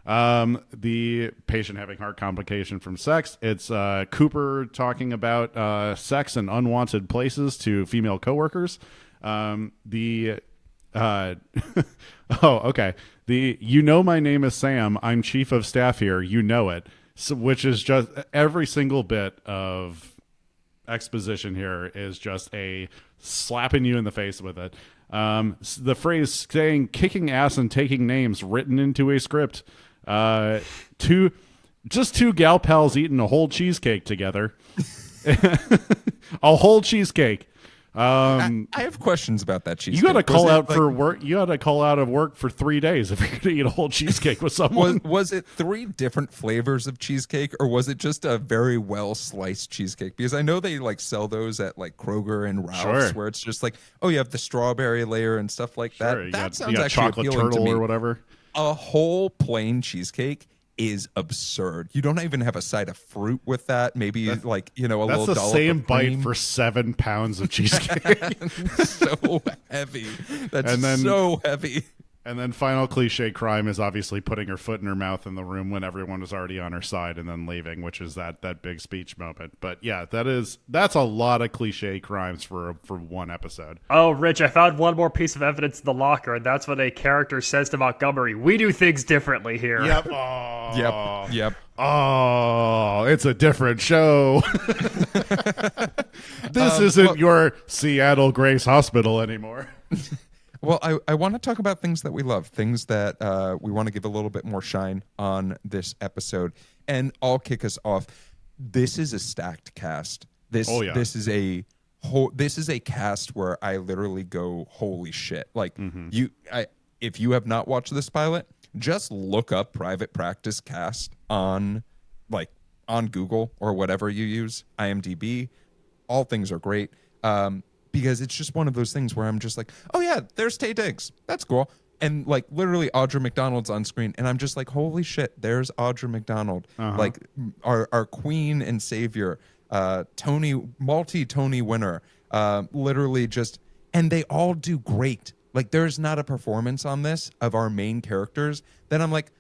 The patient having heart complication from sex. It's Cooper talking about sex and unwanted places to female coworkers. Oh, okay. My name is Sam. I'm chief of staff here. You know it. So, which is just every single bit of exposition here is just a slapping you in the face with it. The phrase saying kicking ass and taking names written into a script. just two gal pals eating a whole cheesecake together. A whole cheesecake.
I have questions about that cheesecake.
You got to call out for work. You got to call out of work for 3 days if you're going to eat a whole cheesecake with someone.
Was it 3 different flavors of cheesecake, or was it just a very well sliced cheesecake? Because I know they like sell those at like Kroger and Ralph's, where it's just like, oh, you have the strawberry layer and stuff like that.
Sure,
That sounds
you got
actually
chocolate
appealing
turtle
to me.
or whatever.
A whole plain cheesecake is absurd. You don't even have a side of fruit with that. Maybe a little dollop of cream.
That's the same bite for 7 pounds of cheesecake.
So heavy. So heavy.
And then final cliche crime is obviously putting her foot in her mouth in the room when everyone is already on her side and then leaving, which is that big speech moment. But yeah, that's a lot of cliche crimes for one episode.
Oh, Rich, I found one more piece of evidence in the locker, and that's when a character says to Montgomery, "We do things differently here."
Yep. Oh.
Yep.
Oh, it's a different show. This isn't your Seattle Grace Hospital anymore.
Well, I want to talk about things that we love, things that we want to give a little bit more shine on this episode. And I'll kick us off. This is a stacked cast. This is a cast where I literally go, holy shit. Like if you have not watched this pilot, just look up Private Practice cast on Google or whatever you use, IMDb. All things are great. Because it's just one of those things where I'm just like, oh yeah, there's Taye Diggs. That's cool. And like literally Audra McDonald's on screen. And I'm just like, holy shit, there's Audra McDonald. Like our queen and savior, multi-Tony winner. Literally just, and they all do great. Like there's not a performance on this of our main characters that I'm like,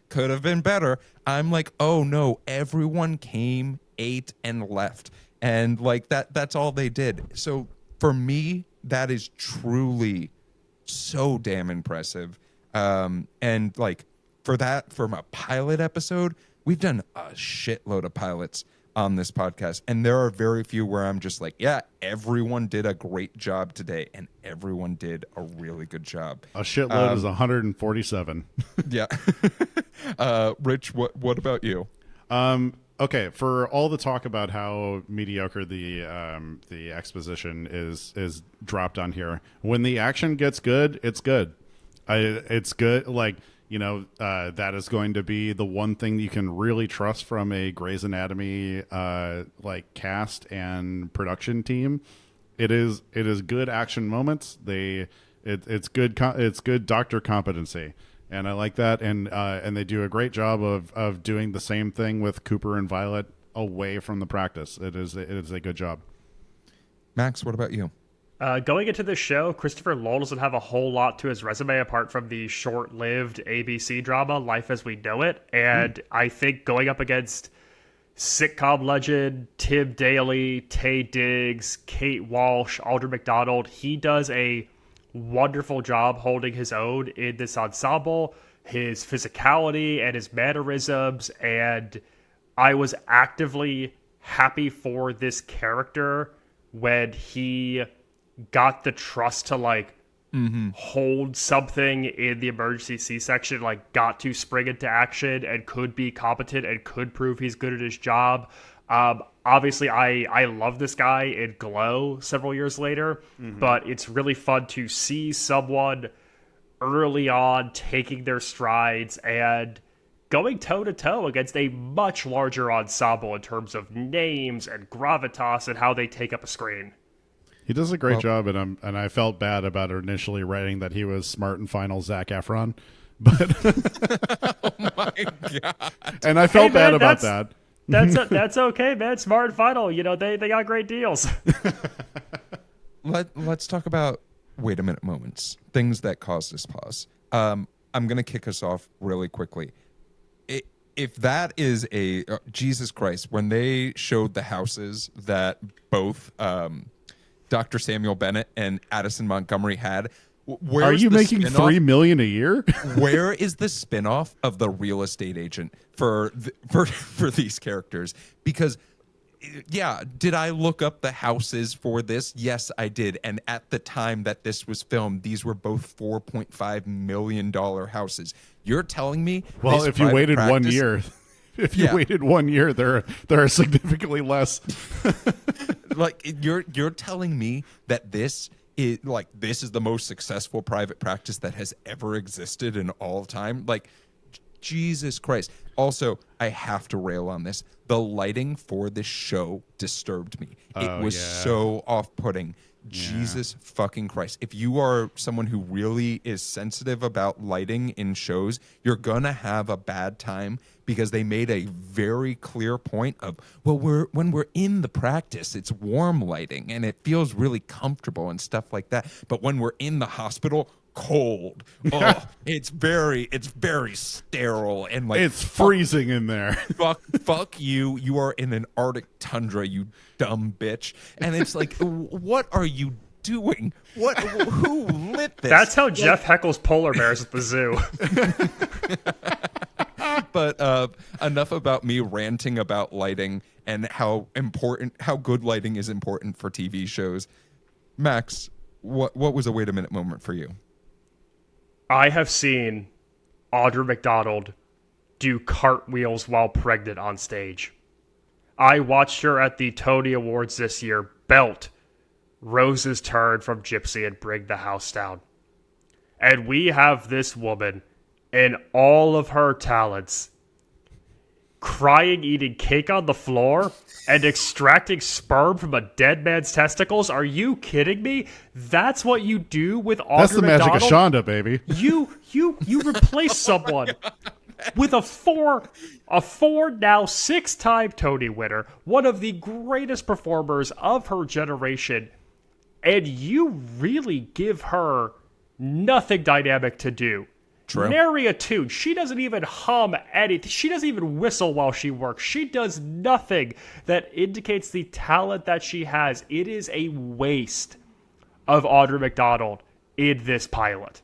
could have been better. I'm like, oh no, everyone came, ate, and left. And like that's all they did. So for me, that is truly so damn impressive. And like from a pilot episode, we've done a shitload of pilots on this podcast. And there are very few where I'm just like, yeah, everyone did a great job today. And everyone did a really good job.
A shitload is 147.
Yeah. Rich, what about you?
Okay, for all the talk about how mediocre the exposition is dropped on here, when the action gets good, it's good. It's good. Like, that is going to be the one thing you can really trust from a Grey's Anatomy cast and production team. It is good action moments. It's good doctor competency. And I like that, and they do a great job of doing the same thing with Cooper and Violet away from the practice. It is a good job.
Max, what about you?
Going into this show, Christopher Lowell doesn't have a whole lot to his resume apart from the short-lived ABC drama Life as We Know It, and I think going up against sitcom legend Tim Daly, Taye Diggs, Kate Walsh, Audra McDonald, he does a wonderful job holding his own in this ensemble, his physicality and his mannerisms, and I was actively happy for this character when he got the trust to hold something in the emergency C-section, got to spring into action and could be competent and could prove he's good at his job. Obviously, I love this guy in Glow several years later, but it's really fun to see someone early on taking their strides and going toe-to-toe against a much larger ensemble in terms of names and gravitas and how they take up a screen.
He does a great job, and I felt bad about initially writing that he was smart and final Zac Efron, but
oh my god!
And I felt bad about that.
That's okay, man. Smart and Final, they got great deals.
Let's talk about wait a minute moments, things that caused this pause. I'm gonna kick us off really quickly. If that is Jesus Christ, when they showed the houses that both Dr. Samuel Bennett and Addison Montgomery had.
Are you making $3 million a year?
Where is the spinoff of the real estate agent for these characters? Because, yeah, did I look up the houses for this? Yes, I did. And at the time that this was filmed, these were both $4.5 million houses. You're telling me?
Well, if you waited 1 year, If you waited 1 year, there are significantly less.
Like you're telling me that this is the most successful private practice that has ever existed in all time? Like, Jesus Christ. Also, I have to rail on this. The lighting for this show disturbed me. It was so off-putting. Jesus fucking Christ. If you are someone who really is sensitive about lighting in shows, you're going to have a bad time, because they made a very clear point of, well, when we're in the practice, it's warm lighting and it feels really comfortable and stuff like that. But when we're in the hospital, cold. Oh, it's very sterile and like
it's freezing in there.
Fuck you. You are in an Arctic tundra, you dumb bitch. And it's like, what are you doing? Who lit this?
That's how Jeff heckles polar bears at the zoo.
But enough about me ranting about lighting and how good lighting is important for TV shows. Max, what was a wait a minute moment for you?
I have seen Audra McDonald do cartwheels while pregnant on stage. I watched her at the Tony Awards this year belt Rose's Turn from Gypsy and Bring the House Down. And we have this woman in all of her talents crying, eating cake on the floor, and extracting sperm from a dead man's testicles. Are you kidding me? That's what you do with Audra
That's the
McDonald?
magic of Shonda, baby.
You replace someone with a four now 6-time Tony winner, one of the greatest performers of her generation, and you really give her nothing dynamic to do.
True.
Nary a tune. She doesn't even hum anything. She doesn't even whistle while she works. She does nothing that indicates the talent that she has. It is a waste of Audra McDonald in this pilot.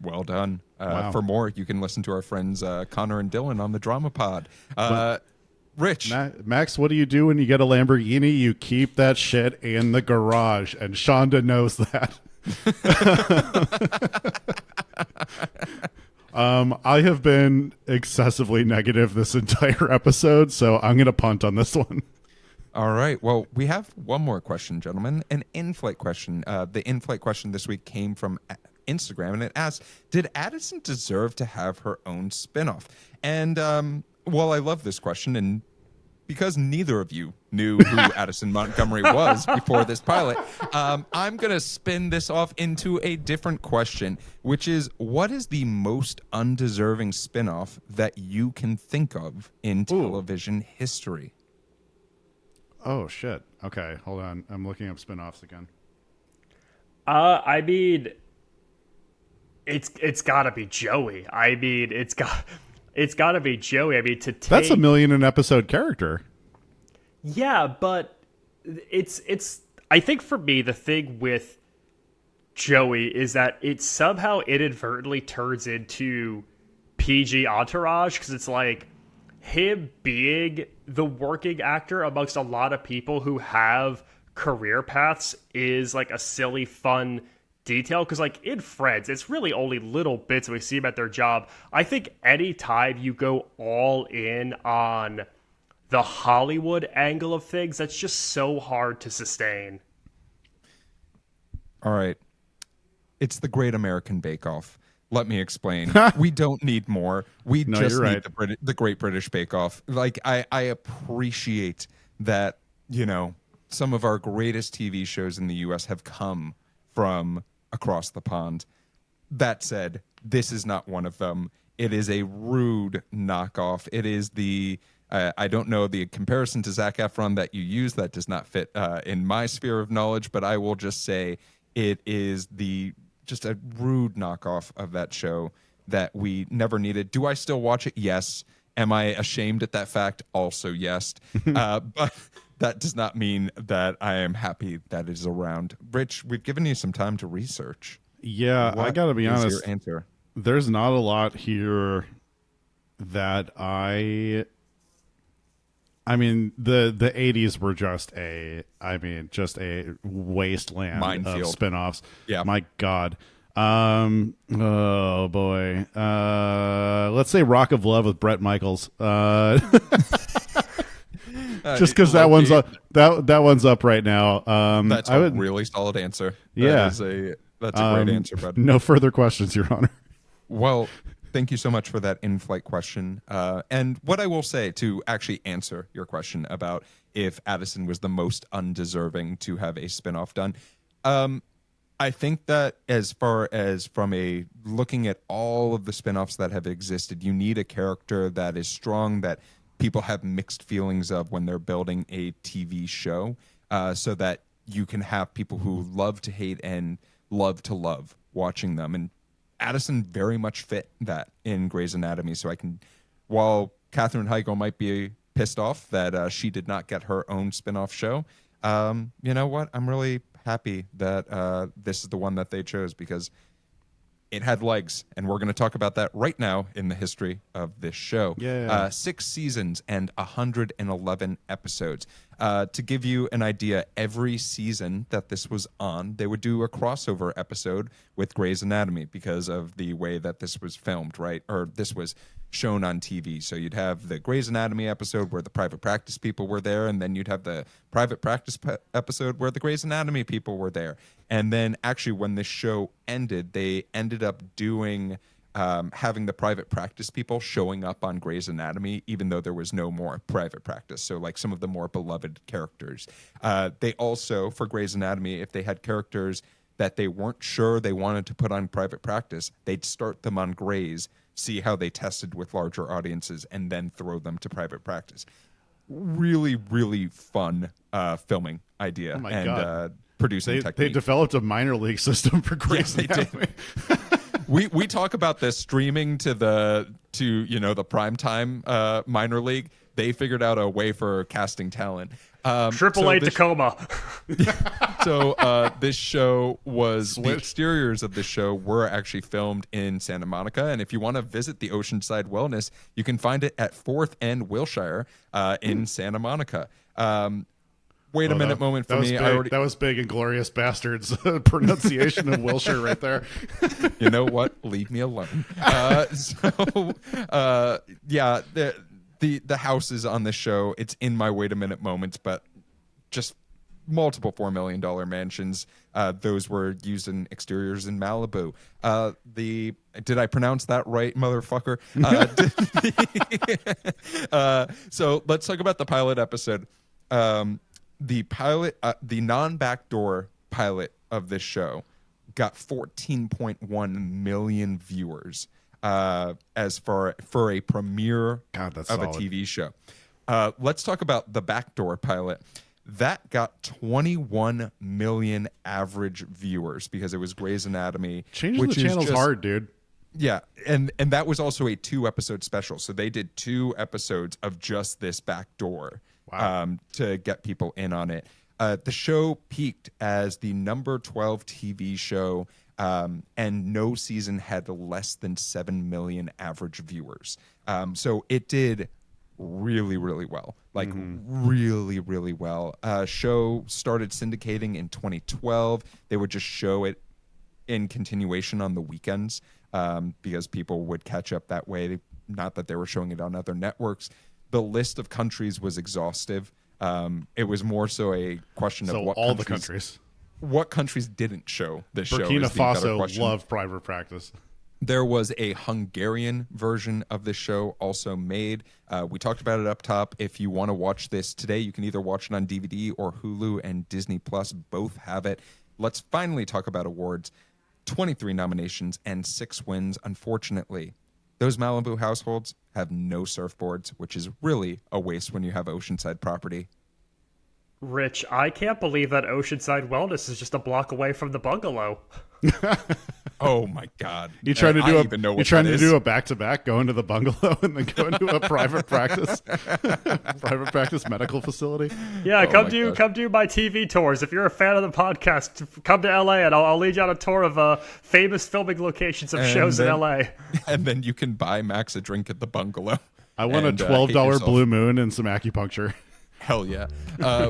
Well done.
Wow.
For more, you can listen to our friends Connor and Dylan on the Drama Pod. Rich.
Max, what do you do when you get a Lamborghini? You keep that shit in the garage, and Shonda knows that. I have been excessively negative this entire episode, so I'm going to punt on this one.
All right. Well, we have one more question, gentlemen. An in-flight question. The in-flight question this week came from Instagram, and it asked, did Addison deserve to have her own spinoff? And well, I love this question, and because neither of you knew who Addison Montgomery was before this pilot, I'm going to spin this off into a different question, which is, what is the most undeserving spinoff that you can think of in television history?
Oh, shit. Okay, hold on. I'm looking up spinoffs again.
I mean, it's got to be Joey. I mean, it's got to be Joey. I mean, to take...
That's $1 million an episode character.
Yeah, but it's. I think for me, the thing with Joey is that it somehow inadvertently turns into PG Entourage, because it's like him being the working actor amongst a lot of people who have career paths is like a silly, fun detail, because like in Friends, it's really only little bits we see them at their job. I think anytime you go all in on the Hollywood angle of things, that's just so hard to sustain.
All right. It's the Great American Bake Off. Let me explain. We don't need more. We just need the Great British Bake Off. Like, I appreciate that, you know, some of our greatest TV shows in the U.S. have come from across the pond. That said, this is not one of them. It is a rude knockoff. It is the... I don't know the comparison to Zac Efron that you use. That does not fit in my sphere of knowledge, but I will just say it is just a rude knockoff of that show that we never needed. Do I still watch it? Yes. Am I ashamed at that fact? Also, yes. But that does not mean that I am happy that it is around. Rich, we've given you some time to research.
Yeah, I got to be honest.
Your answer?
There's not a lot here that I mean, the 80s were just a wasteland
Minefield
of spinoffs.
Yeah.
My God. Oh boy. Let's say Rock of Love with Bret Michaels. Just because that one's up. That one's up right now.
That's a really solid answer.
Yeah.
That's a great answer, bud.
No further questions, Your Honor.
Well, thank you so much for that in-flight question. And what I will say to actually answer your question about if Addison was the most undeserving to have a spinoff done, I think that as far as from a looking at all of the spinoffs that have existed, you need a character that is strong, that people have mixed feelings of when they're building a TV show, so that you can have people who love to hate and love to love watching them. And Addison very much fit that in Grey's Anatomy. So while Katherine Heigl might be pissed off that she did not get her own spinoff show, you know what? I'm really happy that this is the one that they chose, because it had legs, and we're going to talk about that right now in the history of this show.
Yeah.
6 seasons and 111 episodes. To give you an idea, every season that this was on, they would do a crossover episode with Grey's Anatomy because of the way that this was filmed, right? Or this was shown on TV. So you'd have the Grey's Anatomy episode where the private practice people were there, and then you'd have the private practice episode where the Grey's Anatomy people were there. And then actually when this show ended, they ended up doing having the private practice people showing up on Grey's Anatomy, even though there was no more private practice. So like some of the more beloved characters. They also, for Grey's Anatomy, if they had characters that they weren't sure they wanted to put on private practice, they'd start them on Grey's, see how they tested with larger audiences, and then throw them to private practice. Really, really fun filming idea.
Oh my
and
God.
Producing technique.
They developed a minor league system for Grey's Anatomy.
We talk about this streaming to the primetime minor league. They figured out a way for casting talent.
Triple A Tacoma.
So this show was the exteriors of this show were actually filmed in Santa Monica, and if you want to visit the Oceanside Wellness, you can find it at 4th and Wilshire in Santa Monica. Wait a minute moment for me.
That was big and Glorious Bastards pronunciation of Wilshire right there.
You know what? Leave me alone. The houses on this show, it's in my wait a minute moments, but just multiple $4 million mansions. Those were used in exteriors in Malibu. Did I pronounce that right, motherfucker? So let's talk about the pilot episode. The non-backdoor pilot of this show got 14.1 million viewers as for a premiere of
solid.
a TV show. Let's talk about the backdoor pilot. That got 21 million average viewers because it was Grey's Anatomy.
Changing the channel's hard, dude.
Yeah, and that was also a 2-episode special. So they did 2 episodes of just this backdoor.
Wow.
To get people in on it. The show peaked as the number 12 TV show, and no season had less than 7 million average viewers. So it did really, really well. Like, really, really well. Show started syndicating in 2012. They would just show it in continuation on the weekends because people would catch up that way. Not that they were showing it on other networks. The list of countries was exhaustive. It was more so a question of what countries didn't show this show.
Burkina Faso loved private practice.
There was a Hungarian version of this show also made. We talked about it up top. If you want to watch this today, you can either watch it on DVD or Hulu and Disney Plus. Both have it. Let's finally talk about awards. 23 nominations and 6 wins. Unfortunately, those Malibu households have no surfboards, which is really a waste when you have oceanside property.
Rich, I can't believe that Oceanside Wellness is just a block away from the bungalow.
Oh my God!
You trying to do a back-to-back, going to the bungalow and then going to a private practice medical facility?
Yeah, come do my TV tours. If you're a fan of the podcast, come to LA and I'll lead you on a tour of famous filming locations of shows in LA.
And then you can buy Max a drink at the bungalow.
I want a $12 Blue Moon and some acupuncture.
Hell yeah.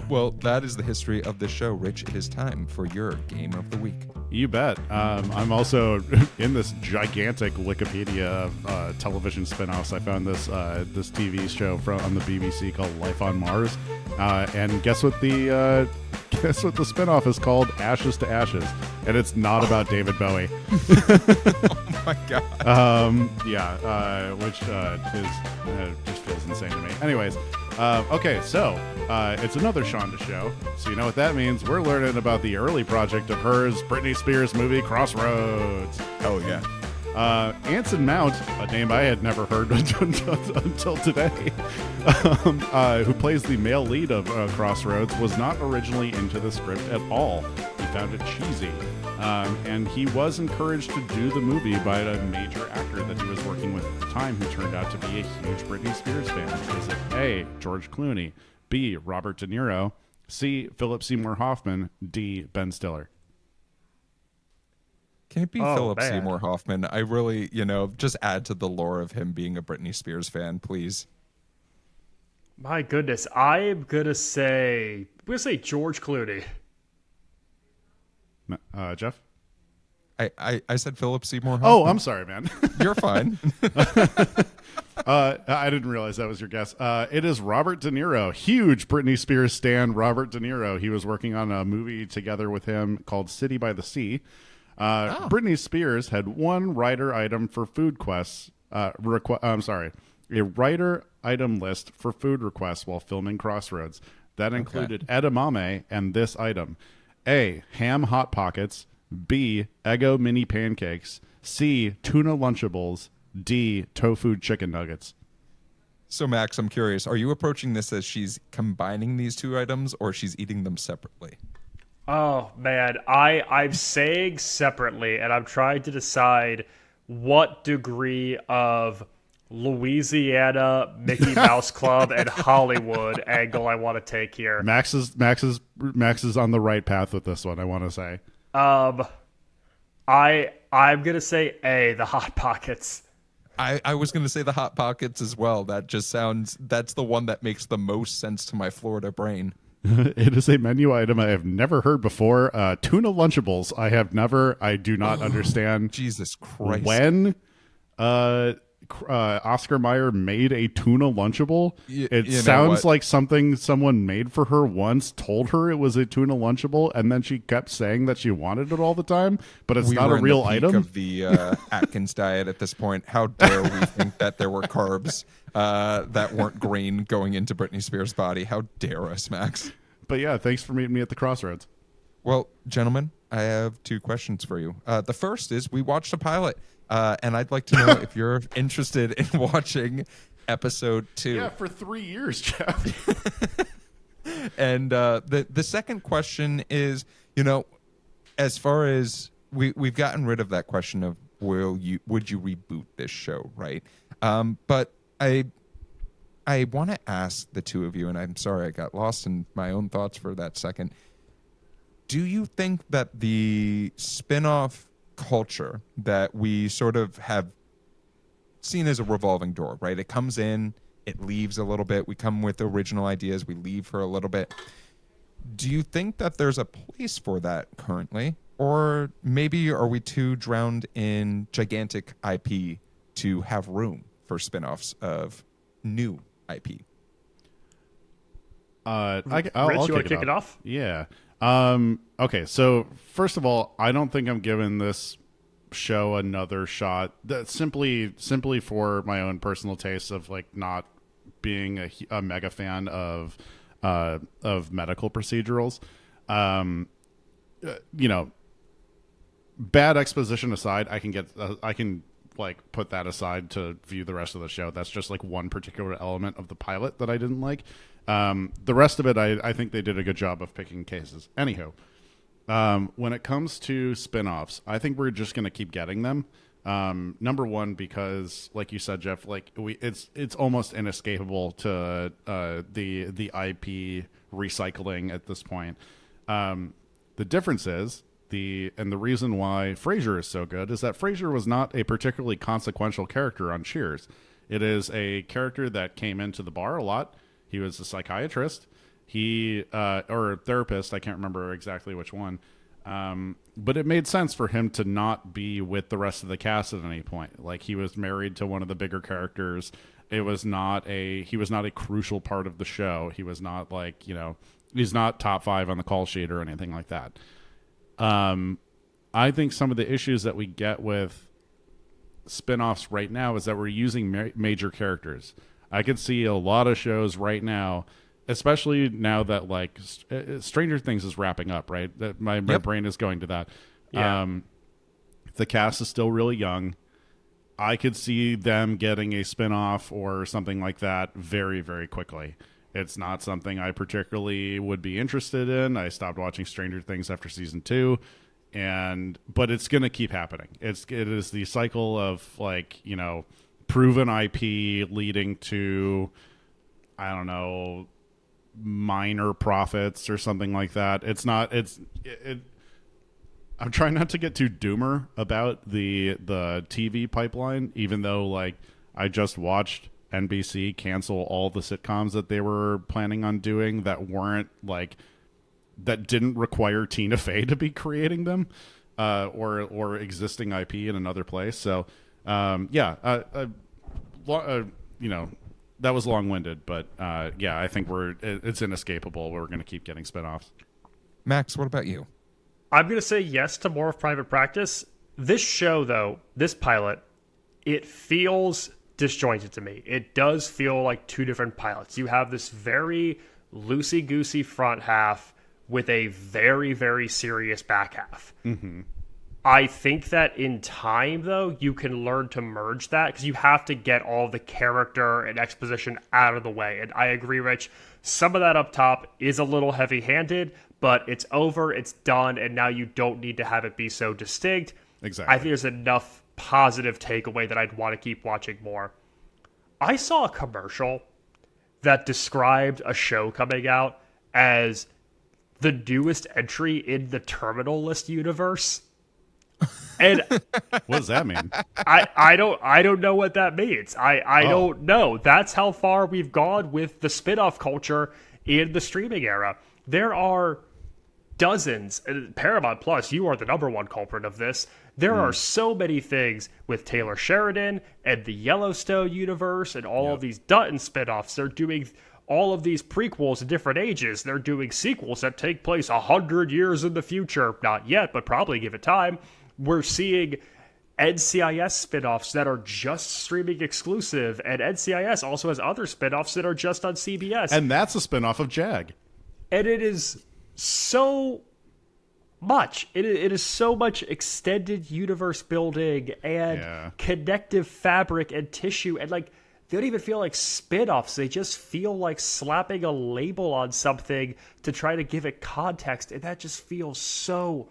Well, that is the history of this show. Rich, it is time for your game of the week.
You bet. I'm also in this gigantic Wikipedia of television spinoffs. I found this TV show on the BBC called Life on Mars, and guess what the spinoff is called? Ashes to Ashes, and it's not about David Bowie.
Oh my god.
Which just feels insane to me. Anyways. Okay, so it's another Shonda show. So you know what that means. We're learning about the early project of hers, Britney Spears movie Crossroads.
Oh, yeah.
Anson Mount, a name I had never heard until today, who plays the male lead of Crossroads, was not originally into the script at all. He found it cheesy. And he was encouraged to do the movie by a major actor that he was working with at the time, who turned out to be a huge Britney Spears fan. Is it A, George Clooney, B, Robert De Niro, C, Philip Seymour Hoffman, D, Ben Stiller?
Can it be Philip Seymour Hoffman? I really, just add to the lore of him being a Britney Spears fan, please.
My goodness, I'm gonna say George Clooney.
Jeff?
I said Philip Seymour Hoffman.
Oh, I'm sorry, man.
You're fine.
I didn't realize that was your guess. It is Robert De Niro. Huge Britney Spears stan, Robert De Niro. He was working on a movie together with him called City by the Sea. Britney Spears had one writer item for food quests. A writer item list for food requests while filming Crossroads. That included edamame and this item. A, ham Hot Pockets. B, Eggo mini pancakes. C, tuna Lunchables. D, tofu chicken nuggets.
So, Max, I'm curious. Are you approaching this as she's combining these two items, or she's eating them separately?
Oh, man. I'm saying separately, and I'm trying to decide what degree of Louisiana, Mickey Mouse Club, and Hollywood angle I want to take here.
Max is on the right path with this one, I want to say.
I'm gonna say A, the Hot Pockets.
I was gonna say the Hot Pockets as well. That's the one that makes the most sense to my Florida brain.
It is a menu item I have never heard before. Tuna Lunchables. I do not understand.
Jesus Christ.
When Oscar Mayer made a tuna Lunchable, it sounds like something someone made for her once, told her it was a tuna Lunchable, and then she kept saying that she wanted it all the time, but it's not a real item.
Of the Atkins diet at this point. How dare we think that there were carbs that weren't green going into Britney Spears' body? How dare us, Max?
But yeah, thanks for meeting me at the Crossroads.
Well, gentlemen, I have two questions for you. The first is, we watched a pilot, and I'd like to know if you're interested in watching episode 2.
Yeah, for 3 years, Jeff.
And the second question is, as far as we've gotten rid of that question of would you reboot this show, right? But I want to ask the two of you, and I'm sorry I got lost in my own thoughts for that second. Do you think that the spin-off culture that we sort of have seen as a revolving door, right? It comes in, it leaves a little bit. We come with original ideas, we leave for a little bit. Do you think that there's a place for that currently? Or maybe are we too drowned in gigantic IP to have room for spin-offs of new IP?
I'll kick it off?
Yeah. Okay, so first of all, I don't think I'm giving this show another shot. That's simply for my own personal taste of not being a mega fan of medical procedurals. Bad exposition aside, I can put that aside to view the rest of the show. That's just one particular element of the pilot that I didn't like. The rest of it, I think they did a good job of picking cases. Anywho, when it comes to spin-offs, I think we're just going to keep getting them. Number one, because like you said, Jeff, it's almost inescapable to the IP recycling at this point. The difference is the reason why Frasier is so good is that Frasier was not a particularly consequential character on Cheers. It is a character that came into the bar a lot. He was a psychiatrist, He or a therapist, I can't remember exactly which one. But it made sense for him to not be with the rest of the cast at any point. Like, he was married to one of the bigger characters. He was not a crucial part of the show. He was not like, you know, he's not top 5 on the call sheet or anything like that. I think some of the issues that we get with spinoffs right now is that we're using major characters. I could see a lot of shows right now, especially now that like Stranger Things is wrapping up, right? That my brain is going to that.
Yeah.
The cast is still really young. I could see them getting a spinoff or something like that very, very quickly. It's not something I particularly would be interested in. I stopped watching Stranger Things after season 2, but it's going to keep happening. It is the cycle of, like, you know, proven IP leading to, I don't know, minor profits or something like that. I'm trying not to get too doomer about the TV pipeline, even though, like, I just watched NBC cancel all the sitcoms that they were planning on doing that didn't require Tina Fey to be creating them, or existing IP in another place. So, you know, that was long-winded, but I think it's inescapable. We're going to keep getting spinoffs.
Max, what about you?
I'm going to say yes to more of Private Practice. This show, though, this pilot, it feels disjointed to me. It does feel like two different pilots. You have this very loosey-goosey front half with a very, very serious back half. Mm-hmm. I think that in time, though, you can learn to merge that because you have to get all the character and exposition out of the way. And I agree, Rich, some of that up top is a little heavy-handed, but it's over, it's done, and now you don't need to have it be so distinct.
Exactly.
I think there's enough positive takeaway that I'd want to keep watching more. I saw a commercial that described a show coming out as the newest entry in the Terminal List universe. And
what does that mean?
I don't know what that means. I don't know. That's how far we've gone with the spin-off culture in the streaming era. There are dozens, Paramount Plus, you are the number one culprit of this. There are so many things with Taylor Sheridan and the Yellowstone universe and all of these Dutton spinoffs. They're doing all of these prequels at different ages. They're doing sequels that take place 100 years in the future. Not yet, but probably give it time. We're seeing NCIS spinoffs that are just streaming exclusive, and NCIS also has other spinoffs that are just on CBS.
And that's a spinoff of JAG.
And it is so much. It is so much extended universe building and connective fabric and tissue, and like they don't even feel like spin-offs. They just feel like slapping a label on something to try to give it context, and that just feels so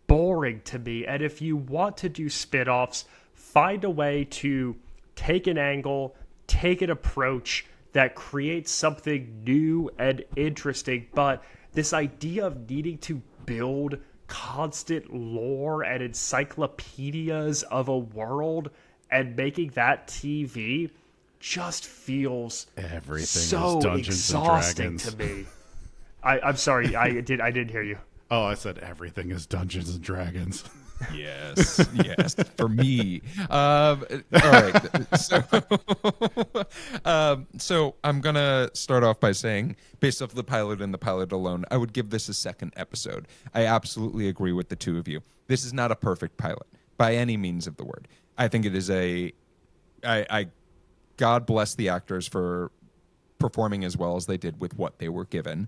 boring to me. And if you want to do spin-offs, find a way to take an angle, take an approach that creates something new and interesting. But this idea of needing to build constant lore and encyclopedias of a world and making that TV just feels
everything
so
is Dungeons
exhausting
and Dragons
to me. I'm sorry, I didn't hear you.
Oh, I said everything is Dungeons and Dragons.
Yes, yes, for me. All right. So I'm going to start off by saying, based off the pilot and the pilot alone, I would give this a second episode. I absolutely agree with the two of you. This is not a perfect pilot by any means of the word. I think it is God bless the actors for performing as well as they did with what they were given,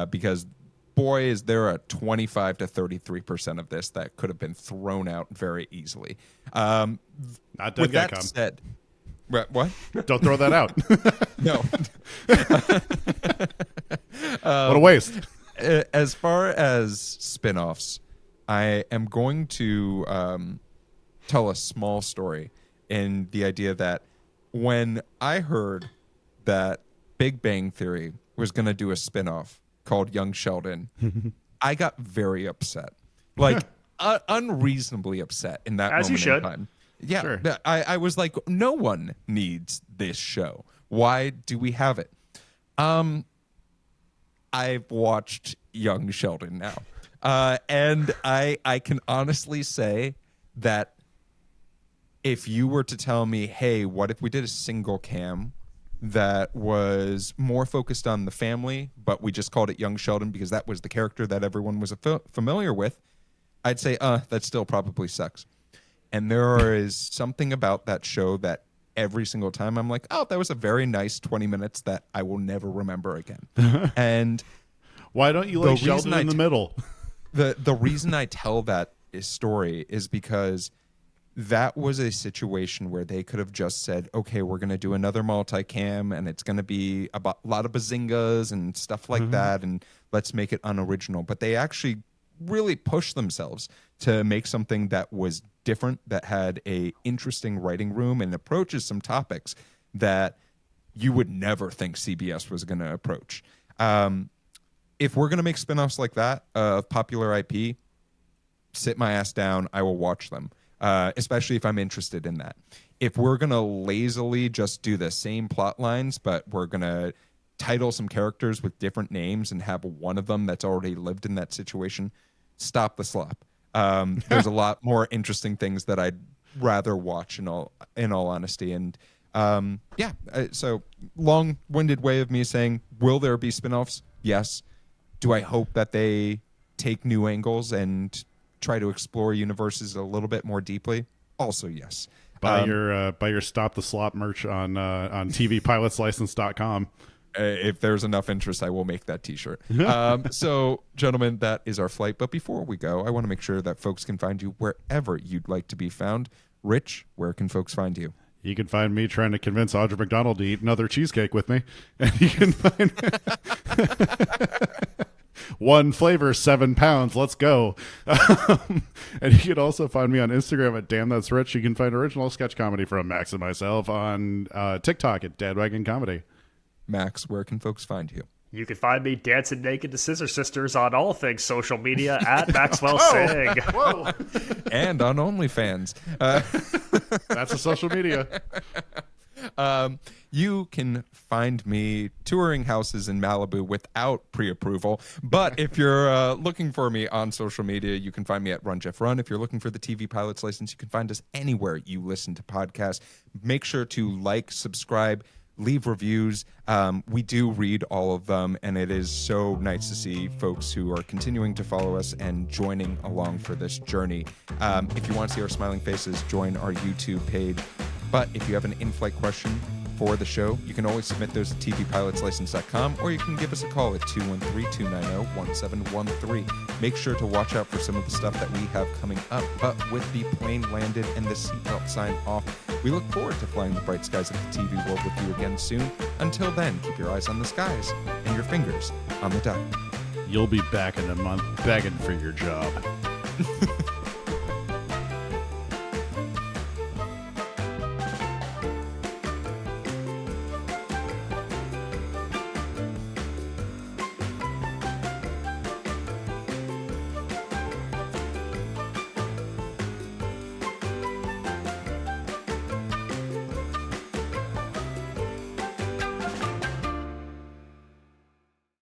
because boy, is there a 25 to 33% of this that could have been thrown out very easily.
Not dead
with
guy
that
come.
said, what?
Don't throw that out.
No.
What a waste.
As far as spinoffs, I am going to tell a small story in the idea that when I heard that Big Bang Theory was going to do a spinoff called Young Sheldon, I got very upset, like unreasonably upset in that
As
moment
you should.
in time. Yeah,
Sure.
I was like, no one needs this show. Why do we have it? I've watched Young Sheldon now. And I can honestly say that if you were to tell me, hey, what if we did a single cam that was more focused on the family, but we just called it Young Sheldon because that was the character that everyone was familiar with, I'd say, that still probably sucks. And there is something about that show that every single time I'm like, oh, that was a very nice 20 minutes that I will never remember again. And
why don't you like Sheldon in the middle?
The reason I tell that story is because that was a situation where they could have just said, okay, we're going to do another multicam and it's going to be a lot of bazingas and stuff like that, and let's make it unoriginal. But they actually really pushed themselves to make something that was different, that had a interesting writing room and approaches some topics that you would never think CBS was going to approach. If we're going to make spinoffs like that of popular IP, sit my ass down. I will watch them. Especially if I'm interested in that. If we're going to lazily just do the same plot lines, but we're going to title some characters with different names and have one of them that's already lived in that situation, stop the slop. There's a lot more interesting things that I'd rather watch in all honesty. And so long-winded way of me saying, will there be spinoffs? Yes. Do I hope that they take new angles and try to explore universes a little bit more deeply? Also, yes.
Buy your Stop the Slop merch on tvpilotslicense.com.
If there's enough interest, I will make that t-shirt. So, gentlemen, that is our flight. But before we go, I want to make sure that folks can find you wherever you'd like to be found. Rich, where can folks find you?
You can find me trying to convince Audra McDonald to eat another cheesecake with me. And you can find one flavor, 7 pounds. Let's go. And you can also find me on Instagram at Damn That's Rich. You can find original sketch comedy from Max and myself on TikTok at Dadwagon Comedy.
Max, where can folks find you?
You can find me dancing naked to Scissor Sisters on all things social media at Maxwell Sig.
Whoa.
And on OnlyFans.
That's a social media.
You can find me touring houses in Malibu without pre-approval. But if you're looking for me on social media, you can find me at Run Jeff Run. If you're looking for the TV Pilot's License, you can find us anywhere you listen to podcasts. Make sure to like, subscribe, leave reviews. We do read all of them, and it is so nice to see folks who are continuing to follow us and joining along for this journey. If you want to see our smiling faces, join our YouTube page. But if you have an in-flight question for the show, you can always submit those at tvpilotslicense.com, or you can give us a call at 213-290-1713. Make sure to watch out for some of the stuff that we have coming up. But with the plane landed and the seatbelt sign off, we look forward to flying the bright skies of the TV world with you again soon. Until then, keep your eyes on the skies and your fingers on the dial.
You'll be back in a month begging for your job.